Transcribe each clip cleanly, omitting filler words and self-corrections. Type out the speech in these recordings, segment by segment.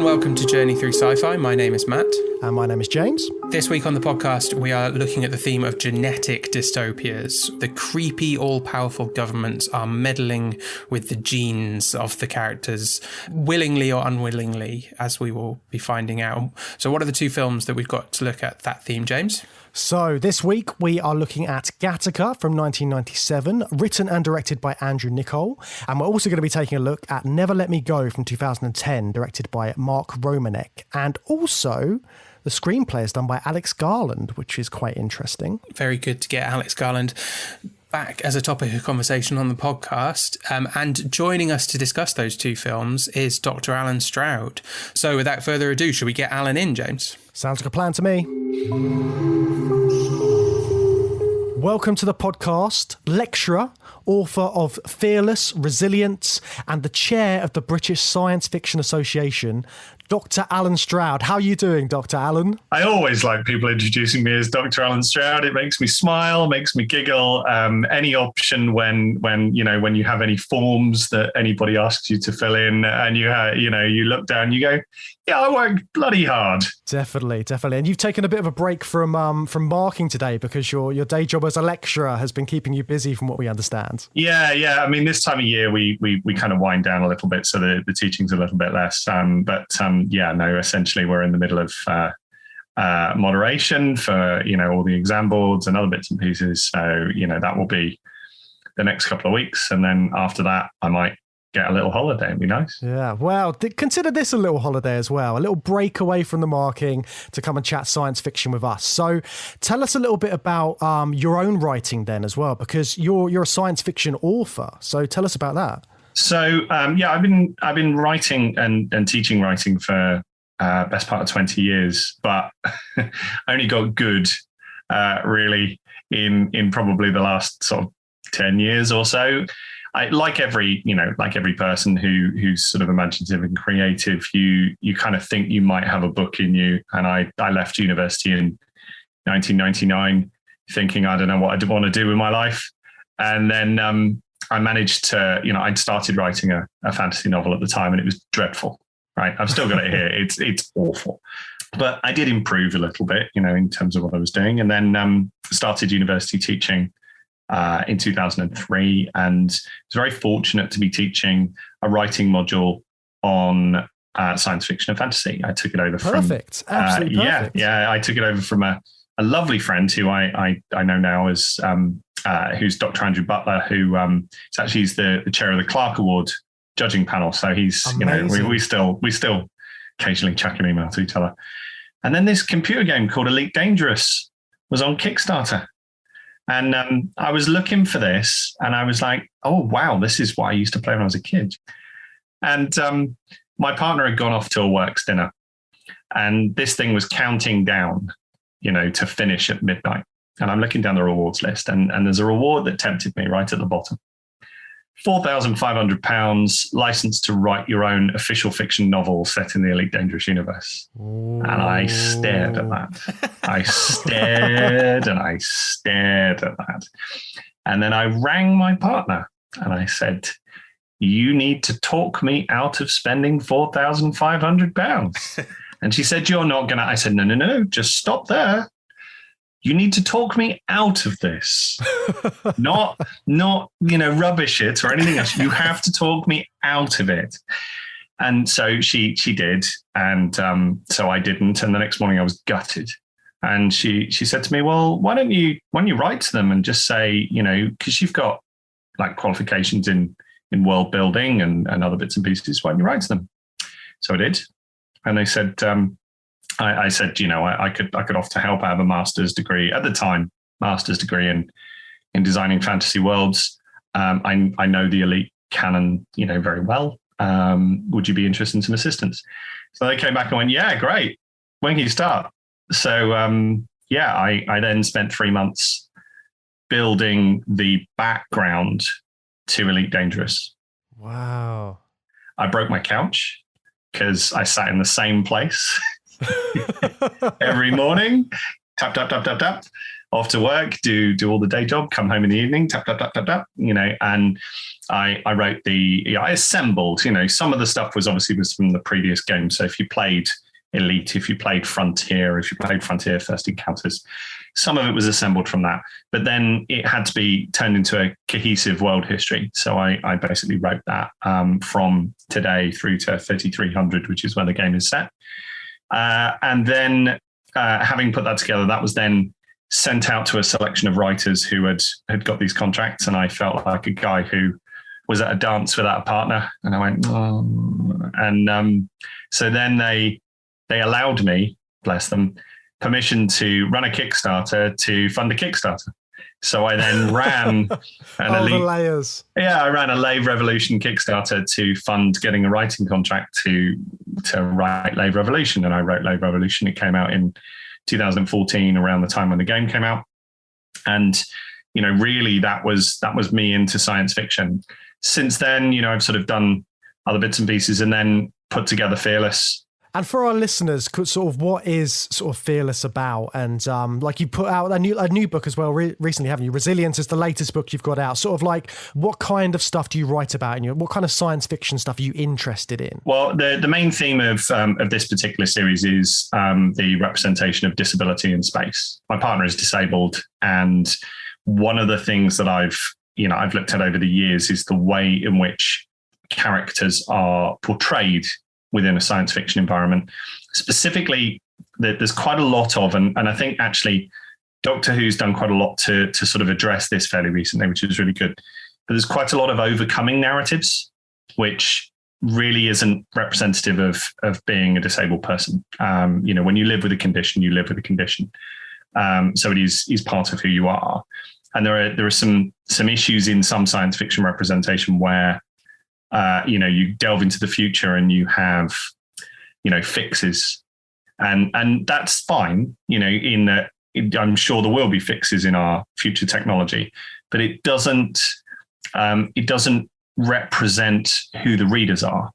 welcome to Journey Through Sci-Fi. My name is Matt. And my name is James. This week on the podcast, we are looking at the theme of genetic dystopias. The creepy, all-powerful governments are meddling with the genes of the characters, willingly or unwillingly, as we will be finding out. So what are the two films that we've got to look at that theme, James? So this week we are looking at Gattaca from 1997, written and directed by Andrew Niccol. And we're also going to be taking a look at Never Let Me Go from 2010, directed by Mark Romanek. And also the screenplay is done by Alex Garland, which is quite interesting. Very good to get Alex Garland back as a topic of conversation on the podcast. And joining us to discuss those two films is Dr. Allen Stroud. So without further ado, should we get Alan in, James? Sounds like a plan to me. Welcome to the podcast, lecturer, author of Fearless, Resilience, and the chair of the British Science Fiction Association, Dr. Allen Stroud. How are you doing, Dr. Allen? I always like people introducing me as Dr. Allen Stroud. It makes me smile, makes me giggle. Any option when you have any forms that anybody asks you to fill in, and you look down, you go, yeah, I worked bloody hard. Definitely. And you've taken a bit of a break from marking today because your day job as a lecturer has been keeping you busy, from what we understand. Yeah. I mean, this time of year we kind of wind down a little bit, so the teaching's a little bit less. Essentially we're in the middle of moderation for all the exam boards and other bits and pieces. So that will be the next couple of weeks, and then after that I might get a little holiday. It'd be nice. Yeah, well, consider this a little holiday as well, a little break away from the marking to come and chat science fiction with us. So tell us a little bit about your own writing then as well, because you're a science fiction author. So tell us about that. So I've been writing and teaching writing for best part of 20 years, but I only got good really in probably the last sort of 10 years or so. Like every person who's sort of imaginative and creative, you kind of think you might have a book in you. And I left university in 1999 thinking I don't know what I want to do with my life. And then I managed to, I'd started writing a fantasy novel at the time, and it was dreadful, right? I've still got it here. It's awful. But I did improve a little bit, in terms of what I was doing. And then started university teaching in 2003, and was very fortunate to be teaching a writing module on science fiction and fantasy. I took it over perfect. Absolutely perfect. Yeah. I took it over from a lovely friend who I know now as who's Dr. Andrew Butler, who he's the chair of the Clark Award judging panel. So he's amazing. we still occasionally chuck an email to each other. And then this computer game called Elite Dangerous was on Kickstarter. And I was looking for this, and I was like, oh, wow, this is what I used to play when I was a kid. And my partner had gone off to a works dinner, and this thing was counting down, to finish at midnight. And I'm looking down the rewards list, and there's a reward that tempted me right at the bottom. £4,500, license to write your own official fiction novel set in the Elite Dangerous universe. Ooh. And I stared at that. I stared and I stared at that. And then I rang my partner and I said, you need to talk me out of spending £4,500. And she said, you're not going to. I said, no, just stop there. You need to talk me out of this, not rubbish it or anything else. You have to talk me out of it. And so she did. And so I didn't. And the next morning I was gutted. And she said to me, well, why don't you write to them and just say, because you've got like qualifications in world building and other bits and pieces, why don't you write to them? So I did. And they said, I said, I could offer to help. I have a master's degree at the time, in designing fantasy worlds. I know the Elite canon, very well. Would you be interested in some assistance? So they came back and went, yeah, great. When can you start? So, I then spent 3 months building the background to Elite Dangerous. Wow. I broke my couch because I sat in the same place every morning, tap, tap, tap, tap, tap. off to work, do all the day job, come home in the evening, tap, tap, tap, tap, tap, and I wrote I assembled, some of the stuff was from the previous game. So if you played Elite, if you played Frontier, if you played Frontier First Encounters, some of it was assembled from that. But then it had to be turned into a cohesive world history. So I basically wrote that from today through to 3300, which is where the game is set. And then having put that together, that was then sent out to a selection of writers who had got these contracts. And I felt like a guy who was at a dance without a partner. And I went, oh. And so then they allowed me, bless them, permission to run a Kickstarter to fund a Kickstarter. So I then ran the layers. Yeah, I ran a Lave Revolution Kickstarter to fund getting a writing contract to write Lave Revolution. And I wrote Lave Revolution. It came out in 2014, around the time when the game came out. And, really that was me into science fiction. Since then, I've sort of done other bits and pieces and then put together Fearless. And for our listeners, sort of what is sort of Fearless about? And like you put out a new book as well recently, haven't you? Resilience is the latest book you've got out. Sort of like what kind of stuff do you write about? And what kind of science fiction stuff are you interested in? Well, the main theme of this particular series is the representation of disability in space. My partner is disabled, and one of the things that I've looked at over the years is the way in which characters are portrayed within a science fiction environment. Specifically, there's quite a lot of, and I think actually Doctor Who's done quite a lot to sort of address this fairly recently, which is really good. But there's quite a lot of overcoming narratives, which really isn't representative of being a disabled person. When you live with a condition, you live with a condition. So it is part of who you are. And there are some issues in some science fiction representation where you delve into the future and you have, fixes, and that's fine, in that I'm sure there will be fixes in our future technology, but it doesn't represent who the readers are.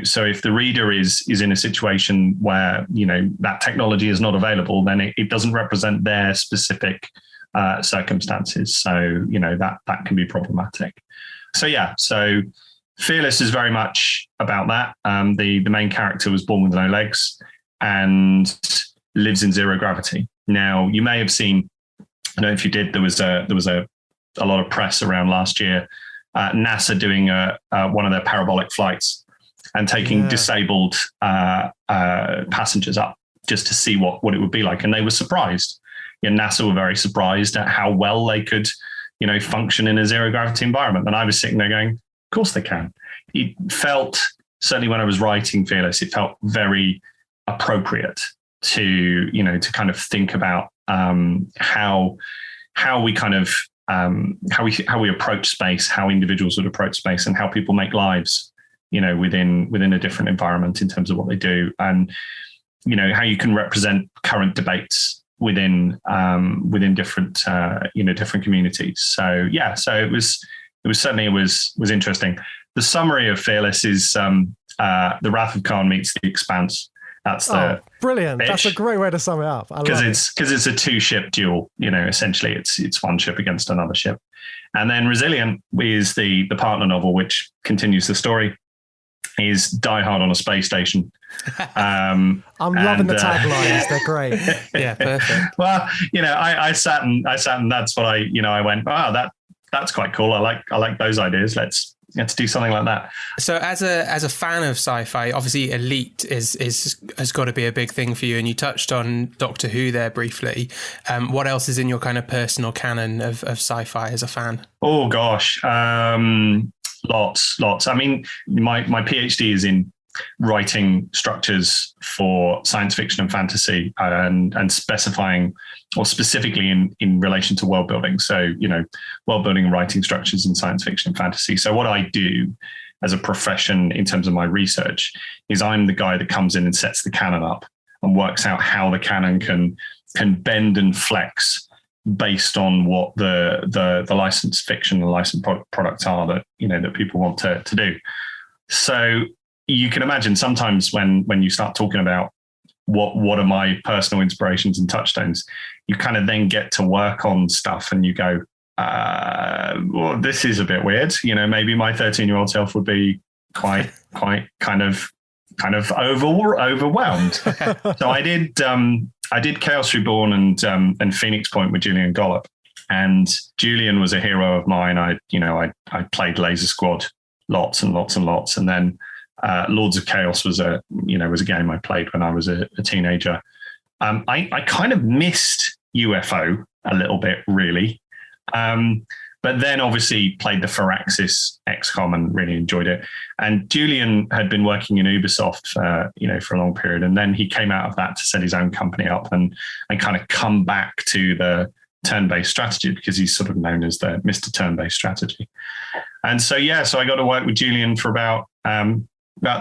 So if the reader is in a situation where, that technology is not available, then it doesn't represent their specific circumstances. So, that can be problematic. So Fearless is very much about that. The main character was born with no legs and lives in zero gravity. Now, you may have seen, I don't know if you did, there was a lot of press around last year, NASA doing one of their parabolic flights and taking disabled passengers up just to see what it would be like. And they were surprised. NASA were very surprised at how well they could function in a zero gravity environment. And I was sitting there going, of course they can. It felt, certainly when I was writing Fearless, it felt very appropriate to kind of think about how we kind of how we approach space, how individuals would approach space, and how people make lives, within a different environment in terms of what they do, and how you can represent current debates within different different communities. So it was interesting. The summary of Fearless is the Wrath of Khan meets the Expanse. That's brilliant. That's a great way to sum it up. Because it's a 2-ship duel. Essentially it's one ship against another ship. And then Resilient is the partner novel, which continues the story. Is Die Hard on a space station. I'm loving the taglines. They're great. Yeah, perfect. Well, I sat and that's what I went, wow, that's quite cool. I like those ideas. Let's do something like that. So as a fan of sci-fi, obviously Elite has got to be a big thing for you. And you touched on Doctor Who there briefly. What else is in your kind of personal canon of sci-fi as a fan? Oh gosh. Lots. I mean, my PhD is in writing structures for science fiction and fantasy, and specifying, or specifically in relation to world building. So, world building and writing structures in science fiction and fantasy. So what I do as a profession in terms of my research is I'm the guy that comes in and sets the canon up and works out how the canon can bend and flex based on what the licensed fiction and licensed products are that people want to do. So you can imagine sometimes when you start talking about what are my personal inspirations and touchstones, you kind of then get to work on stuff and you go, well, this is a bit weird. Maybe my 13-year-old self would be quite kind of overwhelmed. So I did Chaos Reborn and Phoenix Point with Julian Gollop, and Julian was a hero of mine. I played Laser Squad lots and lots and lots, and then Lords of Chaos was a game I played when I was a teenager. I kind of missed UFO a little bit, really. But then obviously played the Firaxis XCOM and really enjoyed it. And Julian had been working in Ubisoft for a long period. And then he came out of that to set his own company up and kind of come back to the turn-based strategy, because he's sort of known as the Mr. Turn-based strategy. And so I got to work with Julian for about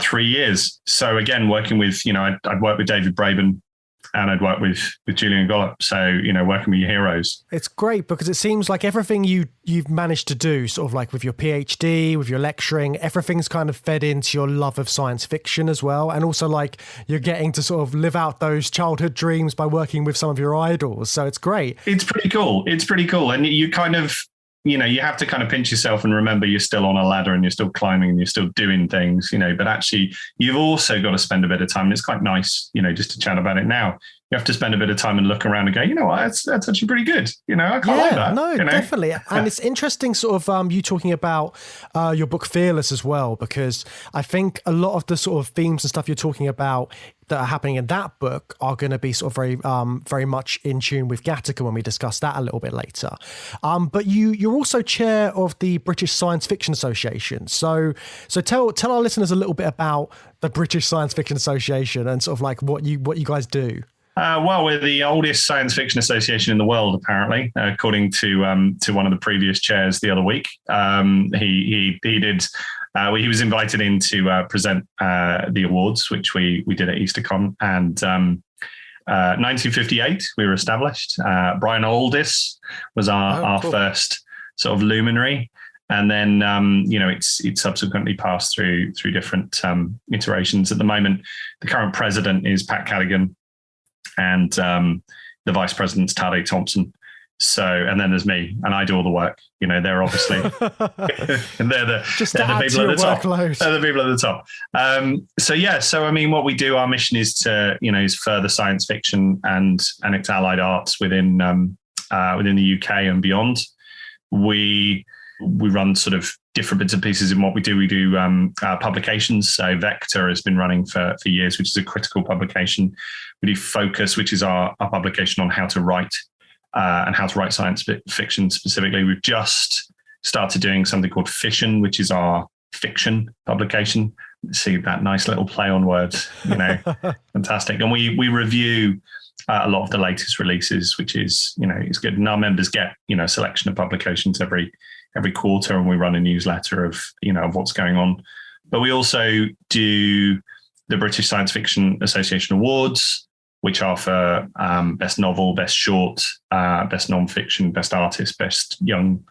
3 years. So again, working with, I'd worked with David Braben, and I'd worked with Julian Gollop. So, working with your heroes. It's great because it seems like everything you've managed to do, sort of like with your PhD, with your lecturing, everything's kind of fed into your love of science fiction as well. And also like you're getting to sort of live out those childhood dreams by working with some of your idols. So it's great. It's pretty cool. And you kind of, you have to kind of pinch yourself and remember you're still on a ladder and you're still climbing and you're still doing things, but actually you've also got to spend a bit of time. And it's quite nice, just to chat about it now. You have to spend a bit of time and look around and go, what, that's actually pretty good. I quite like that. No, definitely. And it's interesting sort of you talking about your book Fearless as well, because I think a lot of the sort of themes and stuff you're talking about that are happening in that book are going to be sort of very much in tune with Gattaca when we discuss that a little bit later. But you're also chair of the British Science Fiction Association. So tell our listeners a little bit about the British Science Fiction Association and sort of like what you guys do. Well, we're the oldest science fiction association in the world, apparently, according to one of the previous chairs the other week. He was invited in to present the awards, which we did at EasterCon. And 1958, we were established. Brian Aldiss was our cool. first sort of luminary. And then, it subsequently passed through different iterations. At the moment, the current president is Pat Cadigan, and the vice president's Tade Thompson. So, and then there's me, and I do all the work. They're obviously, and they're the people at the top. They're the people at the top. So I mean, what we do, our mission is to, is further science fiction and its allied arts within the UK and beyond. We run sort of different bits and pieces in what we do. We do publications. So Vector has been running for years, which is a critical publication. We do Focus, which is our publication on how to write and how to write science fiction specifically. We've just started doing something called Fission, which is our fiction publication. See that nice little play on words, fantastic. And we review a lot of the latest releases, which is, it's good. And our members get, a selection of publications every quarter, and we run a newsletter of what's going on. But we also do the British Science Fiction Association Awards, which are for best novel, best short, best non-fiction, best artist, best young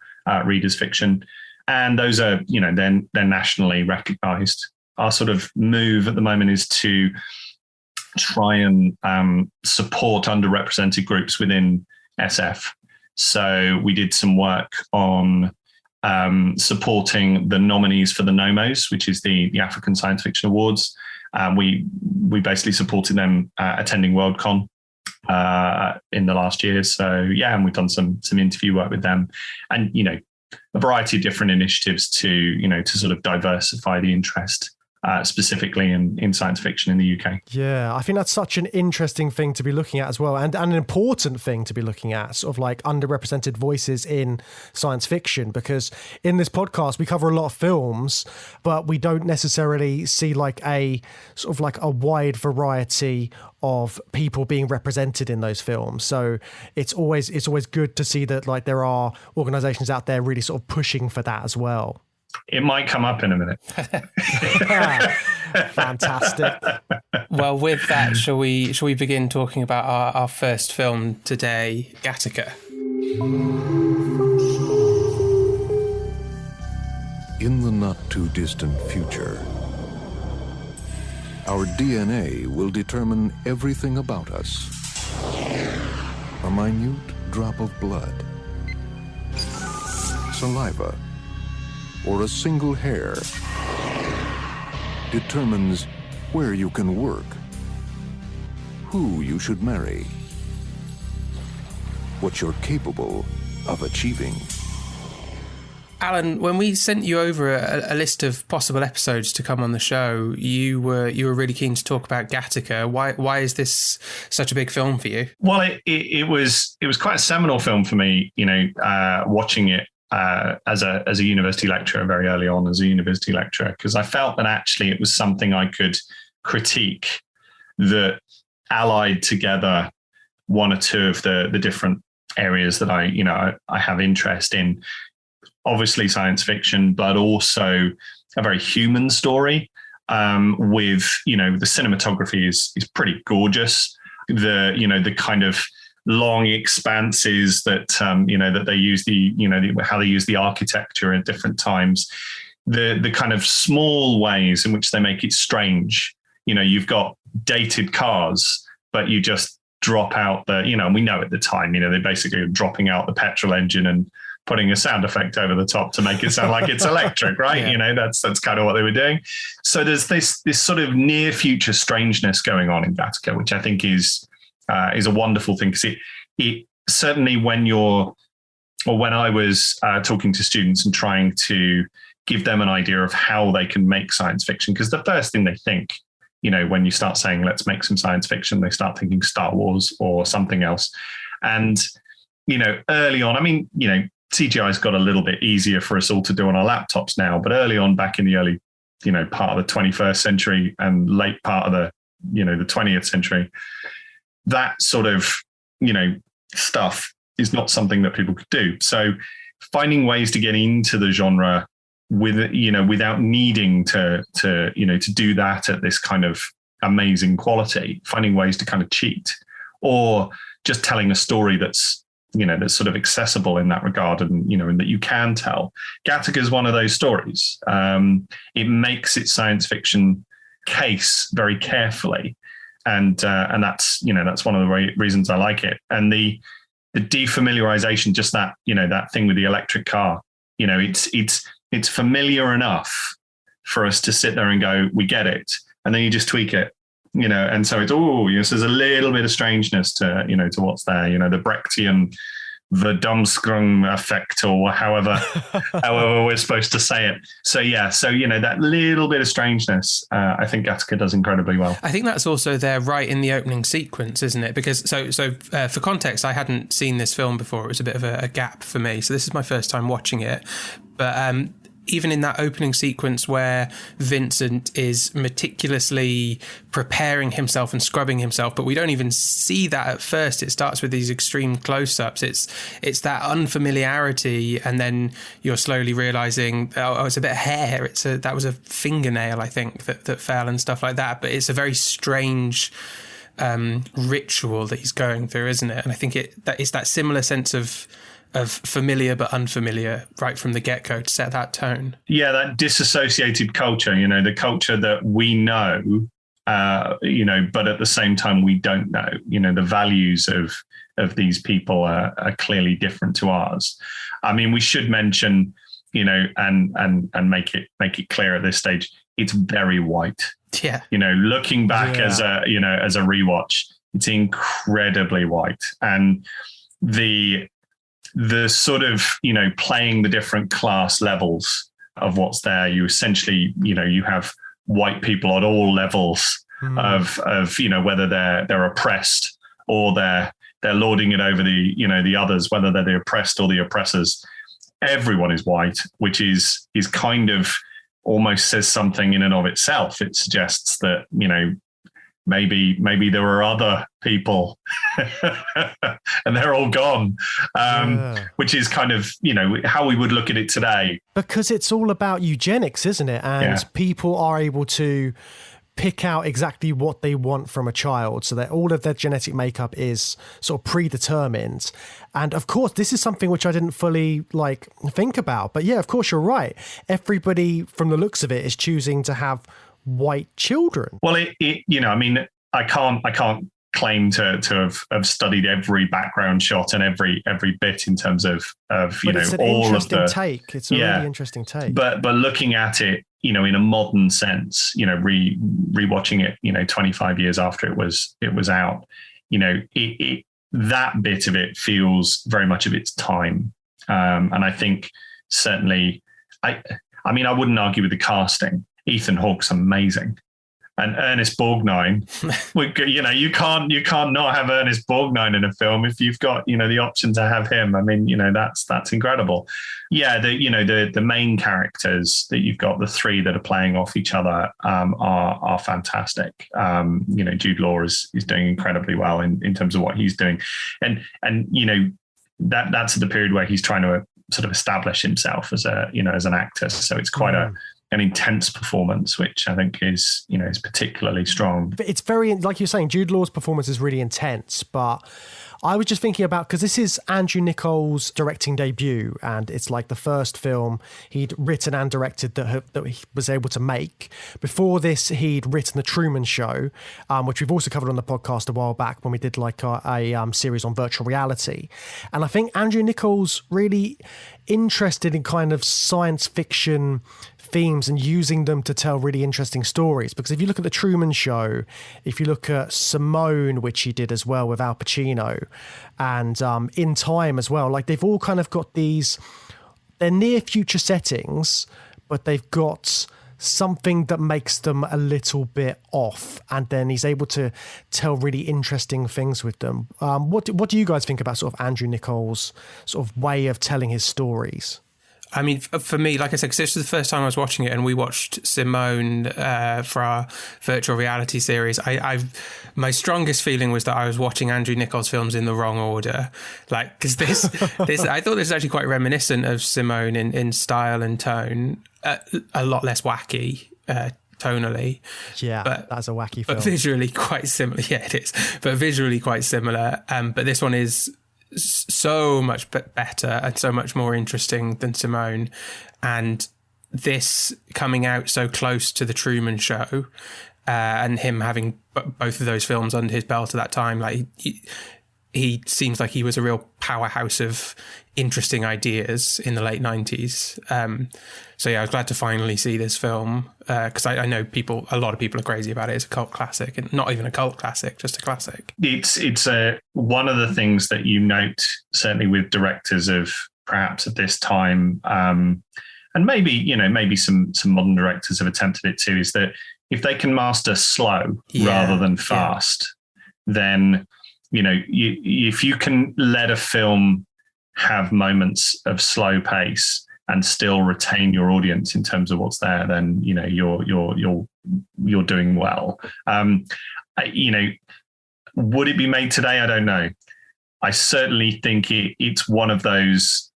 readers fiction. And those are, they're nationally recognized. Our sort of move at the moment is to try and support underrepresented groups within SF. So we did some work on supporting the nominees for the NOMOs, which is the African Science Fiction Awards. We basically supported them attending Worldcon in the last year. So and we've done some interview work with them, and a variety of different initiatives to sort of diversify the interest. Specifically in science fiction in the UK. Yeah, I think that's such an interesting thing to be looking at as well, and an important thing to be looking at, sort of like underrepresented voices in science fiction, because in this podcast we cover a lot of films, but we don't necessarily see like a sort of like a wide variety of people being represented in those films. So it's always good to see that like there are organizations out there really sort of pushing for that as well. It might come up in a minute. Fantastic. Well, with that, shall we begin talking about our first film today, Gattaca? In the not too distant future, Our DNA will determine everything about us. A minute drop of blood, saliva, or a single hair determines where you can work, who you should marry, what you're capable of achieving. Alan, when we sent you over a list of possible episodes to come on the show, you were really keen to talk about Gattaca. Why is this such a big film for you? Well, it was quite a seminal film for me, watching it as a university lecturer very early on as a university lecturer, because I felt that actually it was something I could critique that allied together one or two of the different areas that I have interest in. Obviously science fiction, but also a very human story with, the cinematography is pretty gorgeous. The kind of long expanses that, that they use how they use the architecture at different times, the kind of small ways in which they make it strange. You've got dated cars, but you just drop out and we know at the time, they basically are dropping out the petrol engine and putting a sound effect over the top to make it sound like it's electric, right? Yeah. That's kind of what they were doing. So there's this sort of near future strangeness going on in Gattaca, which I think is a wonderful thing, because it certainly when I was talking to students and trying to give them an idea of how they can make science fiction, because the first thing they think, when you start saying, let's make some science fiction, they start thinking Star Wars or something else. And, early on, CGI's got a little bit easier for us all to do on our laptops now, but early on, back in the early, part of the 21st century and late part of the 20th century, that sort of, stuff is not something that people could do. So finding ways to get into the genre without needing to do that at this kind of amazing quality, finding ways to kind of cheat, or just telling a story that's sort of accessible in that regard, and and that you can tell. Gattaca is one of those stories. It makes its science fiction case very carefully, and that's that's one of the reasons I like it. And the defamiliarization, just that that thing with the electric car, it's familiar enough for us to sit there and go, we get it, and then you just tweak it. And so it's, there's a little bit of strangeness to, to what's there, the Brechtian, the Dumbsprung effect, or however we're supposed to say it. So, that little bit of strangeness, I think Gattaca does incredibly well. I think that's also there right in the opening sequence, isn't it? Because for context, I hadn't seen this film before. It was a bit of a gap for me. So this is my first time watching it. But even in that opening sequence where Vincent is meticulously preparing himself and scrubbing himself, but we don't even see that at first. It starts with these extreme close-ups. It's that unfamiliarity, and then you're slowly realizing, it's a bit of hair. That was a fingernail, I think, that fell and stuff like that. But it's a very strange ritual that he's going through, isn't it? And I think it's that similar sense of familiar but unfamiliar right from the get-go to set that tone. Yeah, that disassociated culture, the culture that we know, but at the same time we don't know. The values of these people are clearly different to ours. I mean, we should mention, and make it clear at this stage, it's very white. Yeah. Looking back as a rewatch, it's incredibly white. And the sort of, playing the different class levels of what's there, you essentially, you have white people at all levels of whether they're oppressed or they're lording it over the others, whether they're the oppressed or the oppressors. Everyone is white, which is kind of almost says something in and of itself. It suggests that, maybe there are other people and they're all gone, which is kind of, how we would look at it today. Because it's all about eugenics, isn't it? And people are able to pick out exactly what they want from a child, so that all of their genetic makeup is sort of predetermined. And of course, this is something which I didn't fully think about. But yeah, of course, you're right. Everybody, from the looks of it, is choosing to have white children. Well, I can't claim to have studied every background shot and every bit in terms of it's an all of the take. It's a really interesting take. But looking at it, in a modern sense, rewatching it, 25 years after it was out, that bit of it feels very much of its time, and I think certainly, I wouldn't argue with the casting. Ethan Hawke's amazing. And Ernest Borgnine, you can't not have Ernest Borgnine in a film if you've got, the option to have him. That's incredible. Yeah, the main characters that you've got, the three that are playing off each other, are fantastic. Jude Law is doing incredibly well in terms of what he's doing, and that's at the period where he's trying to sort of establish himself as an actor. So it's quite an intense performance, which I think is particularly strong. It's very, like you're saying, Jude Law's performance is really intense, but I was just thinking about, because this is Andrew Niccol's directing debut, and it's like the first film he'd written and directed that he was able to make. Before this, he'd written The Truman Show, which we've also covered on the podcast a while back when we did like a series on virtual reality. And I think Andrew Niccol's really interested in kind of science fiction themes and using them to tell really interesting stories. Because if you look at The Truman Show, if you look at Simone, which he did as well with Al Pacino, and In Time as well, like they've all kind of got they're near future settings, but they've got something that makes them a little bit off, and then he's able to tell really interesting things with them. What do you guys think about sort of Andrew Niccol's sort of way of telling his stories? I mean, for me, like I said, because this was the first time I was watching it, and we watched Simone for our virtual reality series. My strongest feeling was that I was watching Andrew Niccol's films in the wrong order. Like, because this, I thought this was actually quite reminiscent of Simone in style and tone, a lot less wacky. Tonally, that's a wacky film, but visually quite similar. Yeah, it is, but visually quite similar. But this one is so much better and so much more interesting than Simone, and this coming out so close to The Truman Show, and him having both of those films under his belt at that time, like he seems like he was a real powerhouse of interesting ideas in the late 90s. So yeah, I was glad to finally see this film, because I know a lot of people are crazy about it. It's a cult classic, and not even a cult classic, just a classic. It's one of the things that you note, certainly with directors of perhaps at this time, and maybe some modern directors have attempted it too, is that if they can master slow rather than fast, then if you can let a film have moments of slow pace and still retain your audience in terms of what's there, then you're doing well. Would it be made today? I don't know. I certainly think it's one of those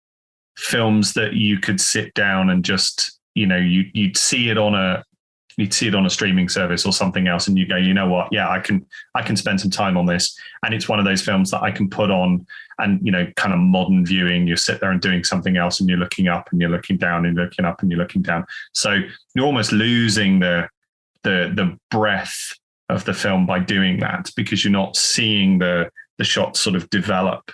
films that you could sit down and just you'd see it on a streaming service or something else, and you go, you know what? Yeah, I can spend some time on this. And it's one of those films that I can put on and, kind of modern viewing. You sit there and doing something else, and you're looking up and you're looking down and you're looking up and you're looking down. So you're almost losing the breadth of the film by doing that, because you're not seeing the shots sort of develop,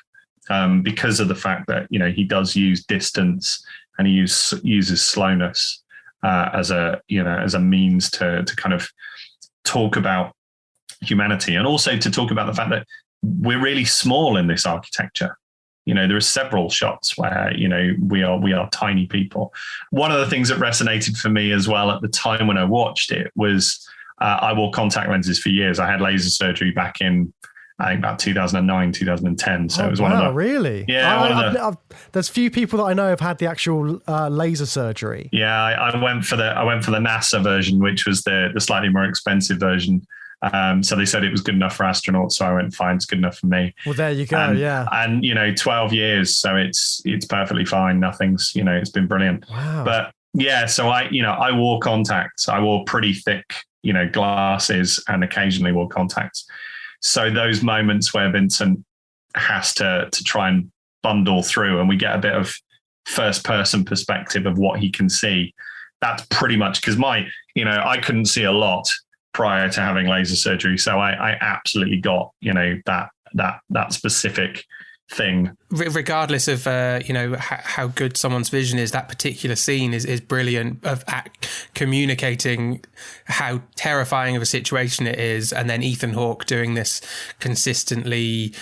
because of the fact that, he does use distance and he uses slowness as a means to kind of talk about humanity, and also to talk about the fact that we're really small in this architecture. There are several shots where, we are tiny people. One of the things that resonated for me as well at the time when I watched it was I wore contact lenses for years. I had laser surgery back in, I think, about 2009, 2010. So it was one of the... really? Yeah. There's few people that I know have had the actual laser surgery. Yeah, I went for the NASA version, which was the slightly more expensive version. So they said it was good enough for astronauts. So I went, fine, it's good enough for me. Well, there you go. And 12 years. So it's perfectly fine. Nothing's, it's been brilliant. Wow. But yeah, so I wore contacts. I wore pretty thick, glasses, and occasionally wore contacts. So those moments where Vincent has to try and bundle through, and we get a bit of first person perspective of what he can see, that's pretty much, because I couldn't see a lot prior to having laser surgery. So I absolutely got, that specific thing. Regardless of how good someone's vision is, that particular scene is brilliant of communicating how terrifying of a situation it is, and then Ethan Hawke doing this consistently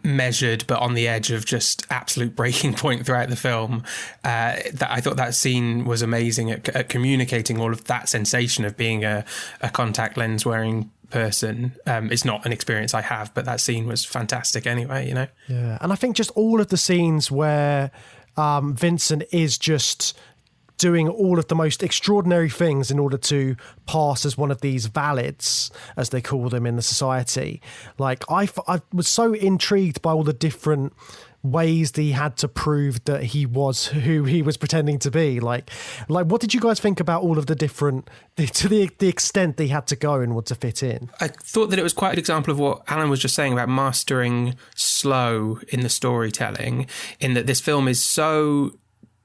measured but on the edge of just absolute breaking point throughout the film. That I thought that scene was amazing at communicating all of that sensation of being a contact lens wearing person. It's not an experience I have, but that scene was fantastic anyway, Yeah, and I think just all of the scenes where Vincent is just doing all of the most extraordinary things in order to pass as one of these valids, as they call them in the society. Like, I was so intrigued by all the different ways that he had to prove that he was who he was pretending to be. Like what did you guys think about all of the different, to the extent that he had to go in order to fit in? I thought that it was quite an example of what Alan was just saying about mastering slow in the storytelling, in that this film is so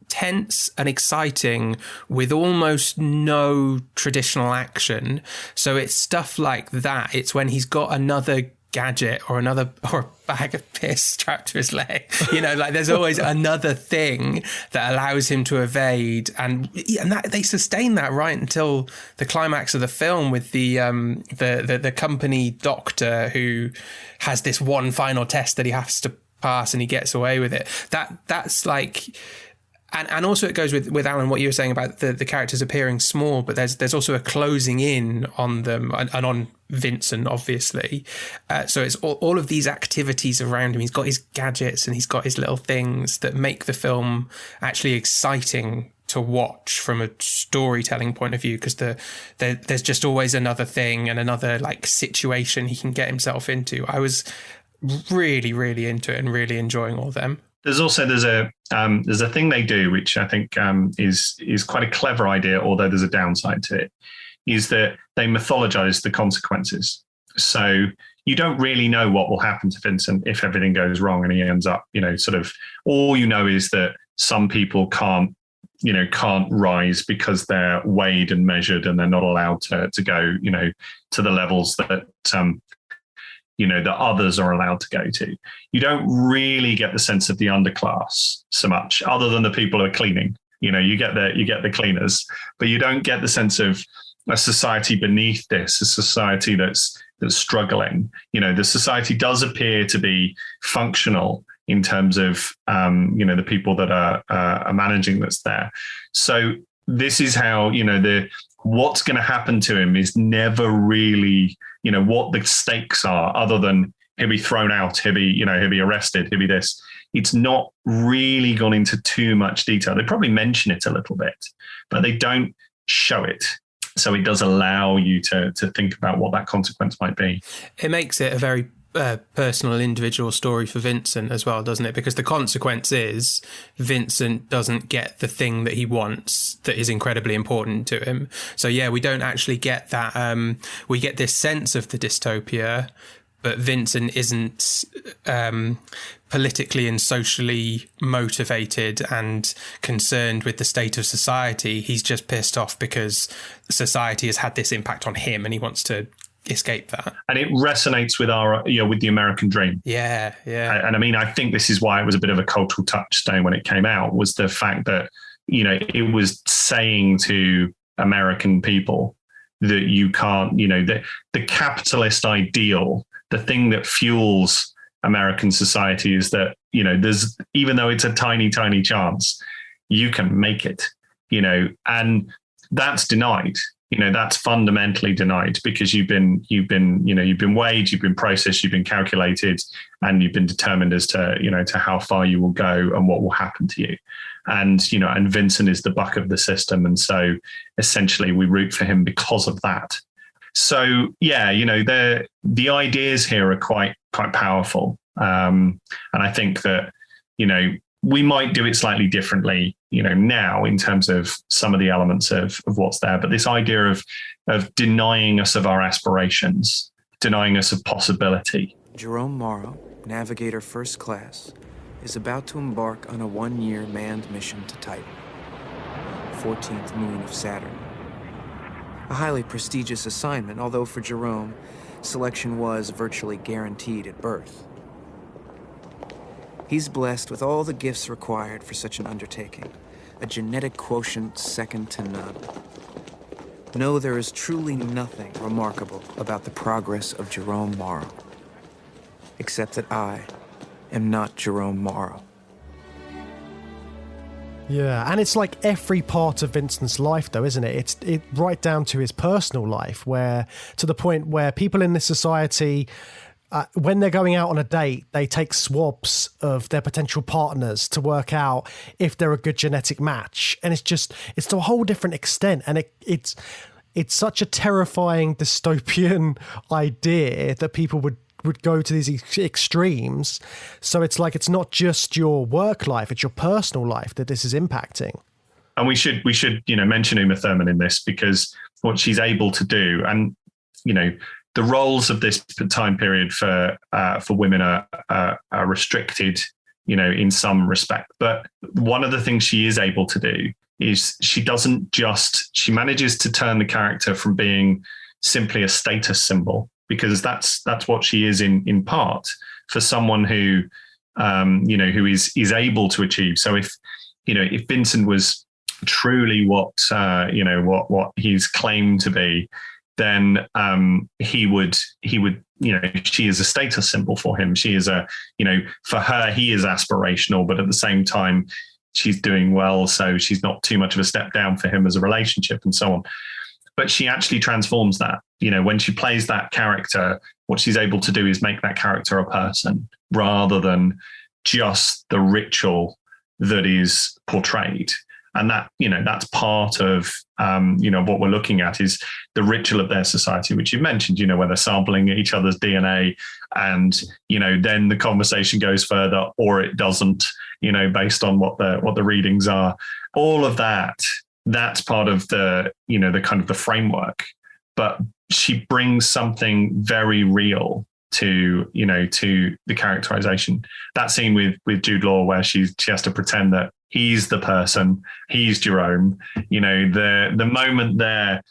tense and exciting with almost no traditional action. So it's stuff like that. It's when he's got another gadget or a bag of piss strapped to his leg, there's always another thing that allows him to evade, and that they sustain that right until the climax of the film with the company doctor who has this one final test that he has to pass, and he gets away with it. That's like. And also it goes with Alan, what you were saying about the characters appearing small, but there's also a closing in on them and on Vincent, obviously. So it's all of these activities around him. He's got his gadgets and he's got his little things that make the film actually exciting to watch from a storytelling point of view, because there's just always another thing and another situation he can get himself into. I was really, really into it and really enjoying all of them. There's a thing they do, which I think is quite a clever idea, although there's a downside to it, is that they mythologize the consequences. So you don't really know what will happen to Vincent if everything goes wrong and he ends up, all is that some people can't rise because they're weighed and measured and they're not allowed to go, to the levels that that others are allowed to go to. You don't really get the sense of the underclass so much, other than the people who are cleaning. You get the cleaners, but you don't get the sense of a society beneath this, a society that's struggling. The society does appear to be functional in terms of the people that are managing that's there. So this is how what's going to happen to him is never really, what the stakes are, other than he'll be thrown out, he'll be arrested, he'll be this. It's not really gone into too much detail. They probably mention it a little bit, but they don't show it. So it does allow you to think about what that consequence might be. It makes it a very personal, individual story for Vincent as well, doesn't it? Because the consequence is Vincent doesn't get the thing that he wants that is incredibly important to him. So yeah, we don't actually get that. We get this sense of the dystopia, but Vincent isn't politically and socially motivated and concerned with the state of society. He's just pissed off because society has had this impact on him and he wants to escape that. And it resonates with our, with the American dream. Yeah. And I mean, I think this is why it was a bit of a cultural touchstone when it came out, was the fact that, it was saying to American people that you can't, the capitalist ideal, the thing that fuels American society is that, there's, even though it's a tiny, tiny chance, you can make it, and that's denied. That's fundamentally denied, because you've been weighed, you've been processed, you've been calculated, and you've been determined as to, to how far you will go and what will happen to you. And, and Vincent is the buck of the system. And so essentially we root for him because of that. So, yeah, the ideas here are quite powerful. And I think that, we might do it slightly differently, now in terms of some of the elements of what's there. But this idea of denying us of our aspirations, denying us of possibility. Jerome Morrow, Navigator First Class, is about to embark on a 1-year manned mission to Titan, 14th moon of Saturn. A highly prestigious assignment, although for Jerome, selection was virtually guaranteed at birth. He's blessed with all the gifts required for such an undertaking, a genetic quotient second to none. No, there is truly nothing remarkable about the progress of Jerome Morrow, except that I am not Jerome Morrow. Yeah, and it's like every part of Vincent's life, though, isn't it? It's right down to his personal life, where to the point where people in this society, when they're going out on a date, they take swabs of their potential partners to work out if they're a good genetic match, and it's to a whole different extent, and it's such a terrifying dystopian idea that people would go to these extremes. So it's like, it's not just your work life, it's your personal life that this is impacting. And we should mention Uma Thurman in this, because what she's able to do, and the roles of this time period for women are restricted, in some respect. But one of the things she is able to do is she manages to turn the character from being simply a status symbol, because that's what she is in part, for someone who is able to achieve. So if Vincent was truly what he's claimed to be, then he would she is a status symbol for him. She is for her, he is aspirational, but at the same time she's doing well, so she's not too much of a step down for him as a relationship and so on. But she actually transforms that. When she plays that character, what she's able to do is make that character a person rather than just the ritual that is portrayed. And that, that's part of, what we're looking at is the ritual of their society, which you mentioned, where they're sampling each other's DNA, and, then the conversation goes further or it doesn't, based on what the readings are. All of that's part of the, the kind of the framework. But she brings something very real to the characterization. That scene with Jude Law, where she has to pretend that he's the person, he's Jerome, the moment there,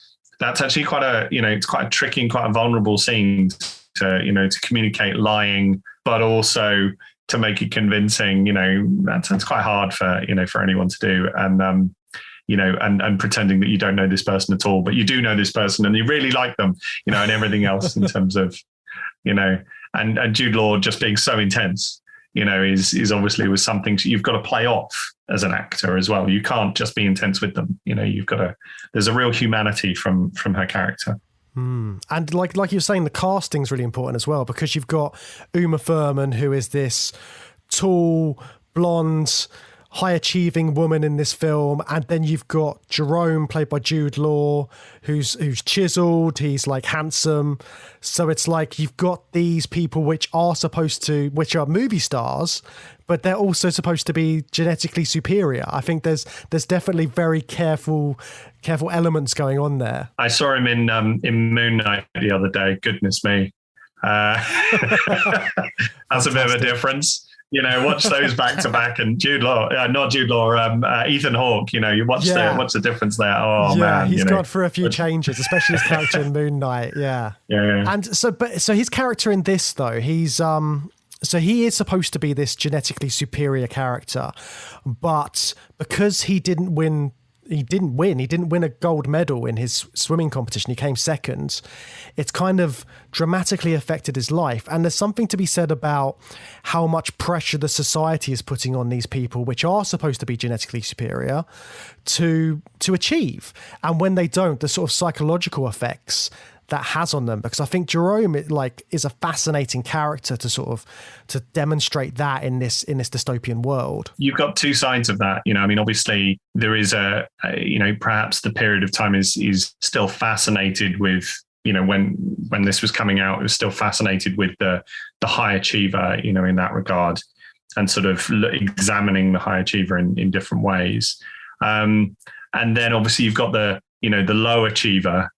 that's actually it's quite a tricky and quite a vulnerable scene to communicate lying, but also to make it convincing. That's quite hard for anyone to do. And and pretending that you don't know this person at all, but you do know this person and you really like them, and everything else in terms of, and Jude Law just being so intense, is obviously was something you've got to play off as an actor as well. You can't just be intense with them. You've got to, there's a real humanity from her character. And like you were saying, the casting's really important as well, because you've got Uma Thurman, who is this tall, blonde, high-achieving woman in this film, and then you've got Jerome, played by Jude Law, who's chiseled, he's like handsome. So it's like you've got these people which are movie stars, but they're also supposed to be genetically superior. I think there's definitely very careful elements going on there. I saw him in Moon Knight the other day. Goodness me, that's a bit of a difference. Watch those back to back, and Ethan Hawke. You watch the difference there. Oh yeah, man, he's gone through a few changes, especially his character in Moon Knight. Yeah. And so his character in this, though, he's so he is supposed to be this genetically superior character, but because he didn't win a gold medal in his swimming competition. He came second. It's kind of dramatically affected his life. And there's something to be said about how much pressure the society is putting on these people, which are supposed to be genetically superior, to achieve. And when they don't, the sort of psychological effects that has on them, because I think Jerome is a fascinating character to demonstrate that in this dystopian world. You've got two sides of that. Obviously there is perhaps the period of time is still fascinated with, when this was coming out, it was still fascinated with the high achiever, in that regard, and sort of examining the high achiever in different ways. And then obviously you've got the low achiever,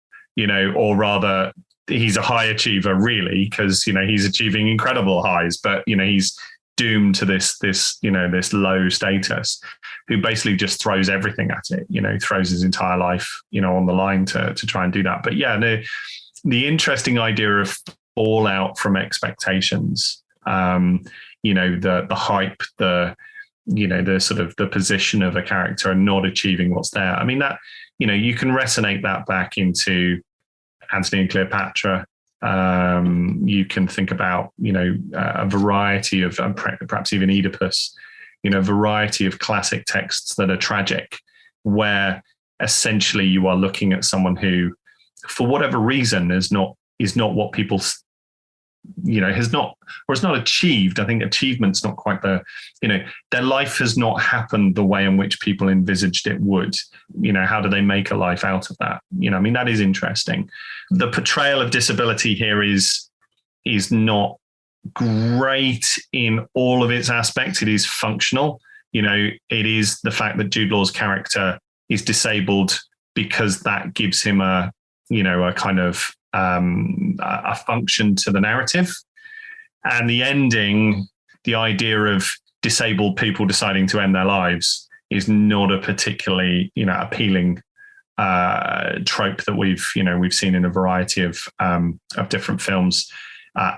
or rather he's a high achiever really, because, he's achieving incredible highs, but, he's doomed to this low status, who basically just throws everything at it, throws his entire life, on the line to try and do that. But yeah, the interesting idea of fallout from expectations, the hype, the sort of the position of a character and not achieving what's there. I mean, that, you can resonate that back into Antony and Cleopatra. You can think about, a variety of, perhaps even Oedipus, a variety of classic texts that are tragic, where essentially you are looking at someone who, for whatever reason, is not what people, has not achieved. I think achievement's not quite their life has not happened the way in which people envisaged it would. How do they make a life out of that? That is interesting. The portrayal of disability here is not great in all of its aspects. It is functional. It is the fact that Jude Law's character is disabled because that gives him a kind of a function to the narrative. And the ending, the idea of disabled people deciding to end their lives, is not a particularly appealing trope that we've seen in a variety of different films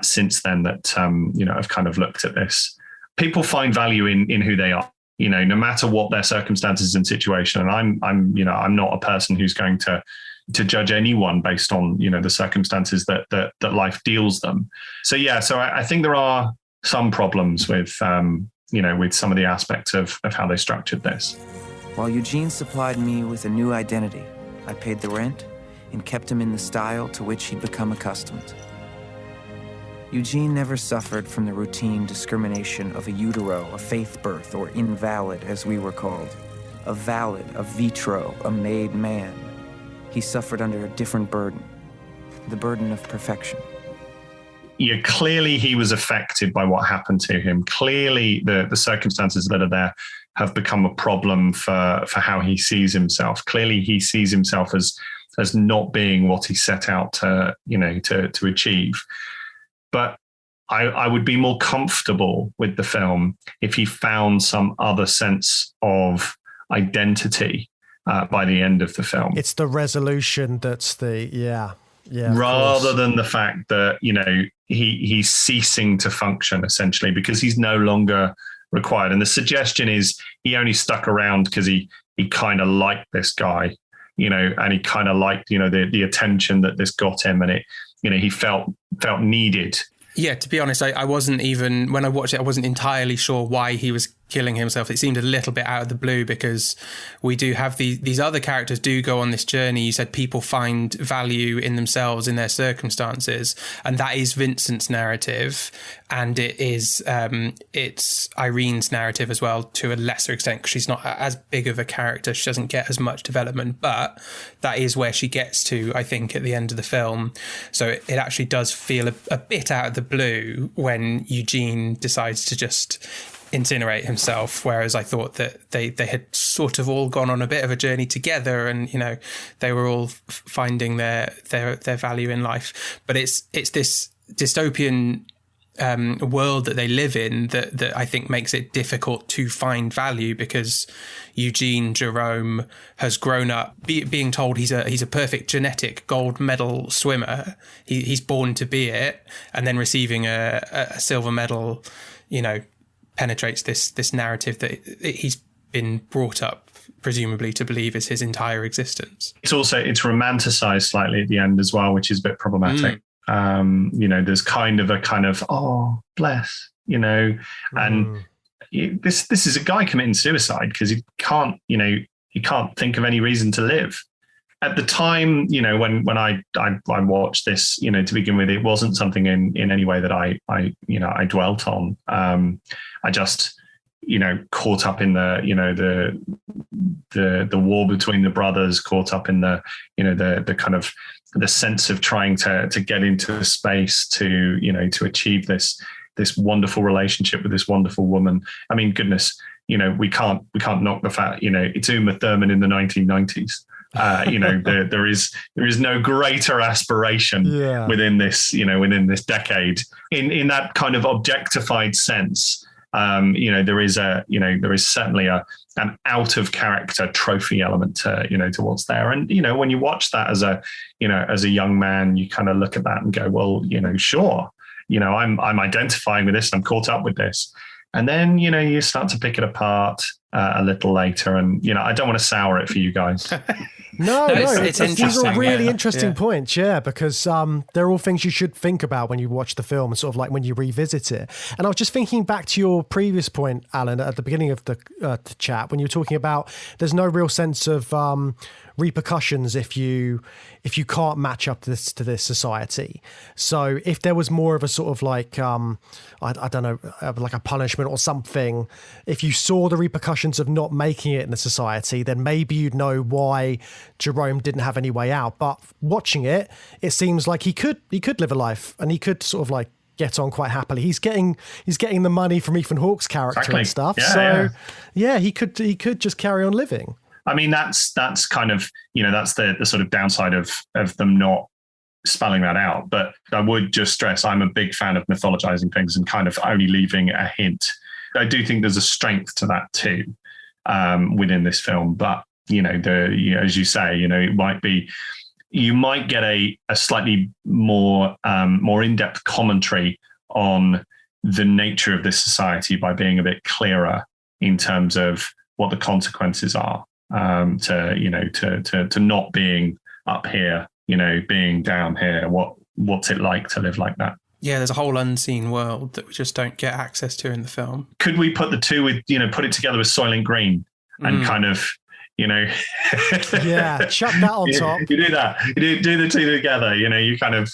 since then that have kind of looked at this. People find value in who they are, no matter what their circumstances and situation. And I'm not a person who's going to judge anyone based on the circumstances that life deals them. So I think there are some problems with with some of the aspects of how they structured this. While Eugene supplied me with a new identity, I paid the rent and kept him in the style to which he'd become accustomed. Eugene never suffered from the routine discrimination of a utero, a faith birth, or invalid, as we were called. A valid, a vitro, a made man. He suffered under a different burden, the burden of perfection. Yeah, clearly he was affected by what happened to him. Clearly the circumstances that are there have become a problem for how he sees himself. Clearly he sees himself as not being what he set out to achieve. But I would be more comfortable with the film if he found some other sense of identity by the end of the film. It's the resolution that's rather than the fact that he's ceasing to function, essentially, because he's no longer required. And the suggestion is he only stuck around because he kind of liked this guy, and he kind of liked the attention that this got him, and he felt needed. Yeah, to be honest, I wasn't even, when I watched it, I wasn't entirely sure why he was killing himself. It seemed a little bit out of the blue, because we do have these other characters do go on this journey. You said people find value in themselves, in their circumstances, and that is Vincent's narrative, and it's Irene's narrative as well, to a lesser extent, because she's not as big of a character. She doesn't get as much development, but that is where she gets to, I think, at the end of the film. So it actually does feel a bit out of the blue when Eugene decides to just incinerate himself, whereas I thought that they had sort of all gone on a bit of a journey together, and they were all finding their value in life. But it's this dystopian world that they live in that I think makes it difficult to find value, because Eugene Jerome has grown up being told he's a perfect genetic gold medal swimmer. He's born to be it, and then receiving a silver medal, penetrates this narrative that he's been brought up presumably to believe is his entire existence. It's romanticized slightly at the end as well, which is a bit problematic. There's kind of oh, bless, and this is a guy committing suicide because he can't think of any reason to live. At the time, when I watched this, to begin with, it wasn't something in any way that I dwelt on. I just, caught up in the war between the brothers, caught up in the kind of the sense of trying to get into space to achieve this wonderful relationship with this wonderful woman. I mean, goodness, we can't knock the fact, it's Uma Thurman in the 1990s. There is no greater aspiration within this decade in that kind of objectified sense. There is certainly an out of character trophy element to what's there. And, when you watch that as a young man, you kind of look at that and go, well, sure, I'm identifying with this. I'm caught up with this. And then, you start to pick it apart a little later. And, I don't want to sour it for you guys. No, it's interesting. These are really interesting points, because they're all things you should think about when you watch the film and sort of like when you revisit it. And I was just thinking back to your previous point, Alan, at the beginning of the chat, when you were talking about there's no real sense of repercussions if you can't match up to this society. So if there was more of a sort of like I don't know, like a punishment or something, if you saw the repercussions of not making it in the society, then maybe you'd know why Jerome didn't have any way out. But watching it seems like he could live a life, and he could sort of like get on quite happily. He's getting the money from Ethan Hawke's character and stuff. He could just carry on living. I mean, that's kind of, that's the sort of downside of them not spelling that out. But I would just stress, I'm a big fan of mythologizing things and kind of only leaving a hint. I do think there's a strength to that too, within this film. But, as you say, it might be, you might get a slightly more in-depth commentary on the nature of this society by being a bit clearer in terms of what the consequences are. To not being up here, being down here. What's it like to live like that? Yeah, there's a whole unseen world that we just don't get access to in the film. Could we put the two with, put it together with Soylent Green and kind of, yeah, chuck that on top. You do that. You do the two together. You kind of,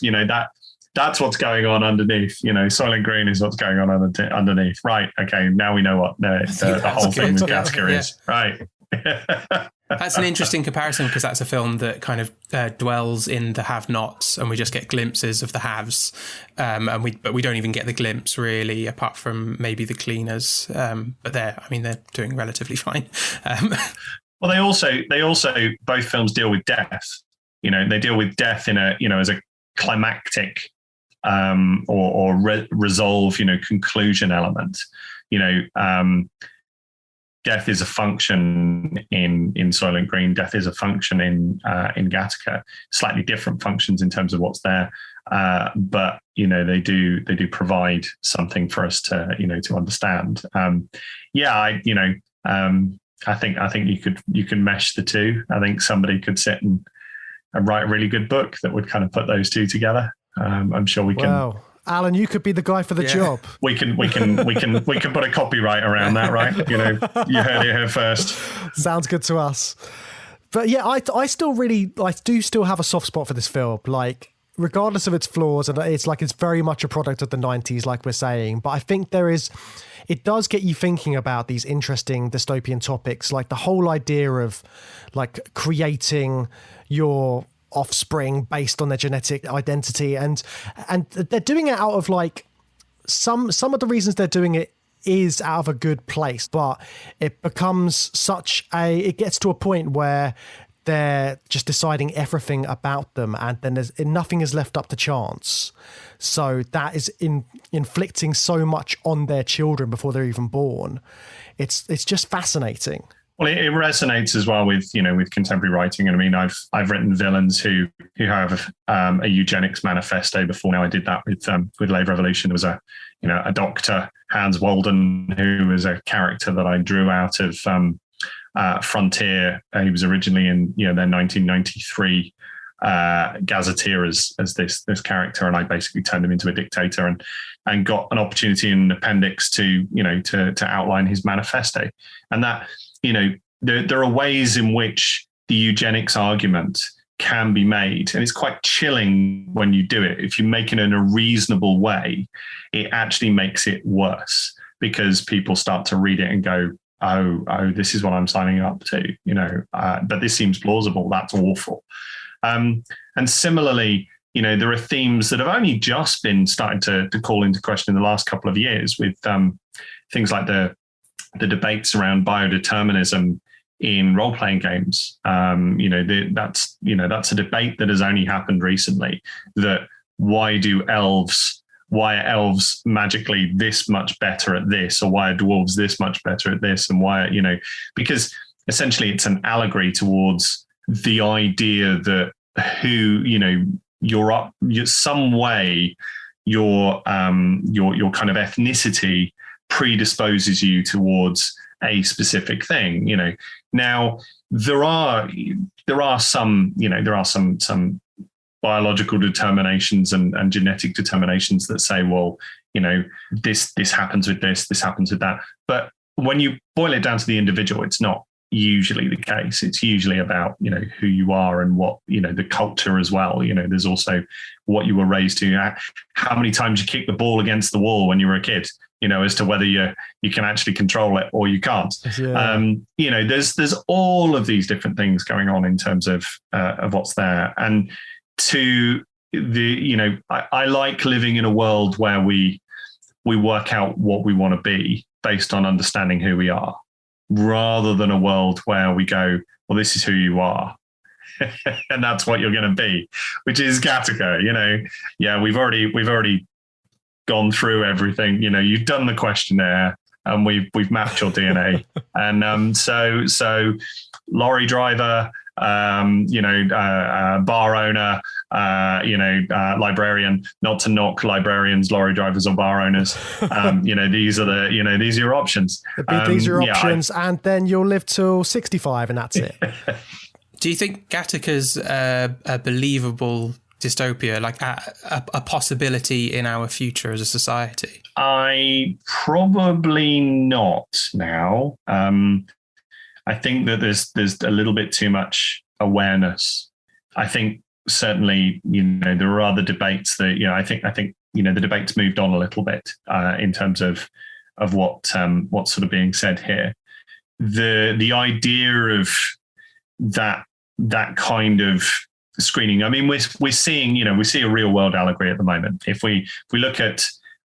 that's what's going on underneath. Soylent Green is what's going on underneath. Right. Okay. Now we know what the whole thing with Gattaca is. Right. That's an interesting comparison, because that's a film that kind of dwells in the have-nots, and we just get glimpses of the haves, but we don't even get the glimpse really, apart from maybe the cleaners. But they're doing relatively fine. Well, they also both films deal with death. They deal with death in a as a climactic resolve, conclusion element. Death is a function in Soylent Green. Death is a function in Gattaca. Slightly different functions in terms of what's there, but they do provide something for us to to understand. I think you can mesh the two. I think somebody could sit and write a really good book that would kind of put those two together. I'm sure we can. Wow. Alan, you could be the guy for the job. We can put a copyright around that, right? You heard it here first. Sounds good to us. But yeah, I do still have a soft spot for this film. Like, regardless of its flaws, and it's very much a product of the 90s, like we're saying. But I think it does get you thinking about these interesting dystopian topics, like the whole idea of like creating your offspring based on their genetic identity, and they're doing it out of like some of the reasons they're doing it is out of a good place, but it becomes it gets to a point where they're just deciding everything about them, and then nothing is left up to chance. So that is inflicting so much on their children before they're even born. It's just fascinating. Well, it resonates as well with with contemporary writing. And I mean, I've written villains who have a eugenics manifesto before. Now I did that with Lave Revolution. There was a doctor, Hans Walden, who was a character that I drew out of Frontier. He was originally in their 1993 gazetteer as this character, and I basically turned him into a dictator and got an opportunity in an appendix to outline his manifesto. And that there are ways in which the eugenics argument can be made, and it's quite chilling when you do it. If you make it in a reasonable way, it actually makes it worse, because people start to read it and go, oh, this is what I'm signing up to, but this seems plausible. That's awful. And similarly, there are themes that have only just been starting to call into question in the last couple of years, with things like the debates around biodeterminism in role-playing games. That's a debate that has only happened recently, that why do elves why are elves magically this much better at this, or why are dwarves this much better at this, and why, because essentially it's an allegory towards the idea that some way your kind of ethnicity predisposes you towards a specific thing. Now there are some biological determinations and genetic determinations that say, well, this happens with this happens with that. But when you boil it down to the individual, it's not usually the case. It's usually about, who you are and what, the culture as well. There's also what you were raised to, how many times you kick the ball against the wall when you were a kid, as to whether you can actually control it or you can't. Yeah. There's all of these different things going on in terms of what's there. And I like living in a world where we work out what we want to be based on understanding who we are, rather than a world where we go, well, this is who you are. And that's what you're going to be, which is Gattaca. Yeah, we've already gone through everything. You've done the questionnaire and we've mapped your DNA. And so lorry driver, bar owner, librarian, not to knock librarians, lorry drivers, or bar owners. These are your options. These are your options, and then you'll live till 65, and that's it. Do you think Gattaca's a believable dystopia, like a possibility in our future as a society? I probably not now. I think that there's a little bit too much awareness. I think certainly, there are other debates that, I think the debate's moved on a little bit in terms of what's sort of being said here. The idea of that kind of screening. I mean, we're seeing, we see a real world allegory at the moment. If we look at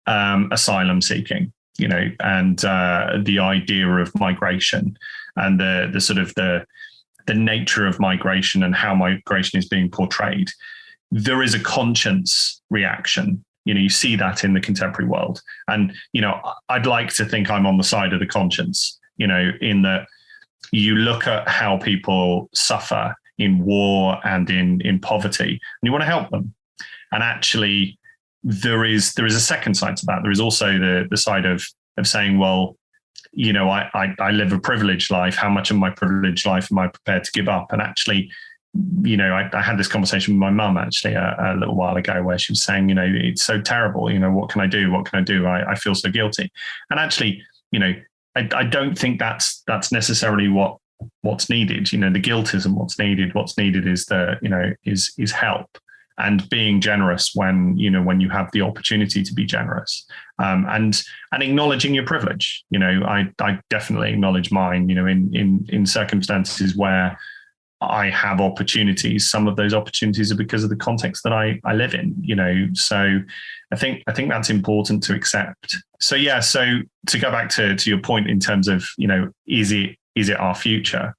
asylum seeking, and the idea of migration and the sort of the nature of migration and how migration is being portrayed, there is a conscience reaction. You see that in the contemporary world. And, I'd like to think I'm on the side of the conscience, in that you look at how people suffer in war and in poverty, and you want to help them. And actually, there is a second side to that. There is also the side of saying, well, I live a privileged life. How much of my privileged life am I prepared to give up? And actually, I had this conversation with my mum actually a little while ago, where she was saying, it's so terrible. What can I do? What can I do? I feel so guilty. And actually, I don't think that's necessarily what's needed. The guilt isn't what's needed. What's needed is is help and being generous when you have the opportunity to be generous, and acknowledging your privilege. I definitely acknowledge mine. In circumstances where I have opportunities, some of those opportunities are because of the context that I live in. So I think that's important to accept. So yeah. So to go back to your point in terms of is it our future?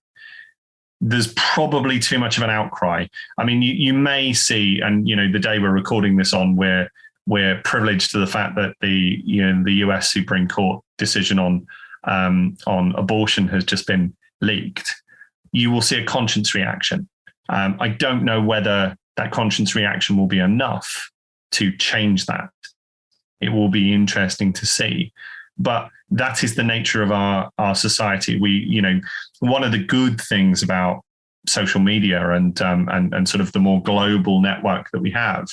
There's probably too much of an outcry. I mean, you may see, and the day we're recording this on, we're privileged to the fact that the US Supreme Court decision on abortion has just been leaked. You will see a conscience reaction. I don't know whether that conscience reaction will be enough to change that. It will be interesting to see. But that is the nature of our society. One of the good things about social media and sort of the more global network that we have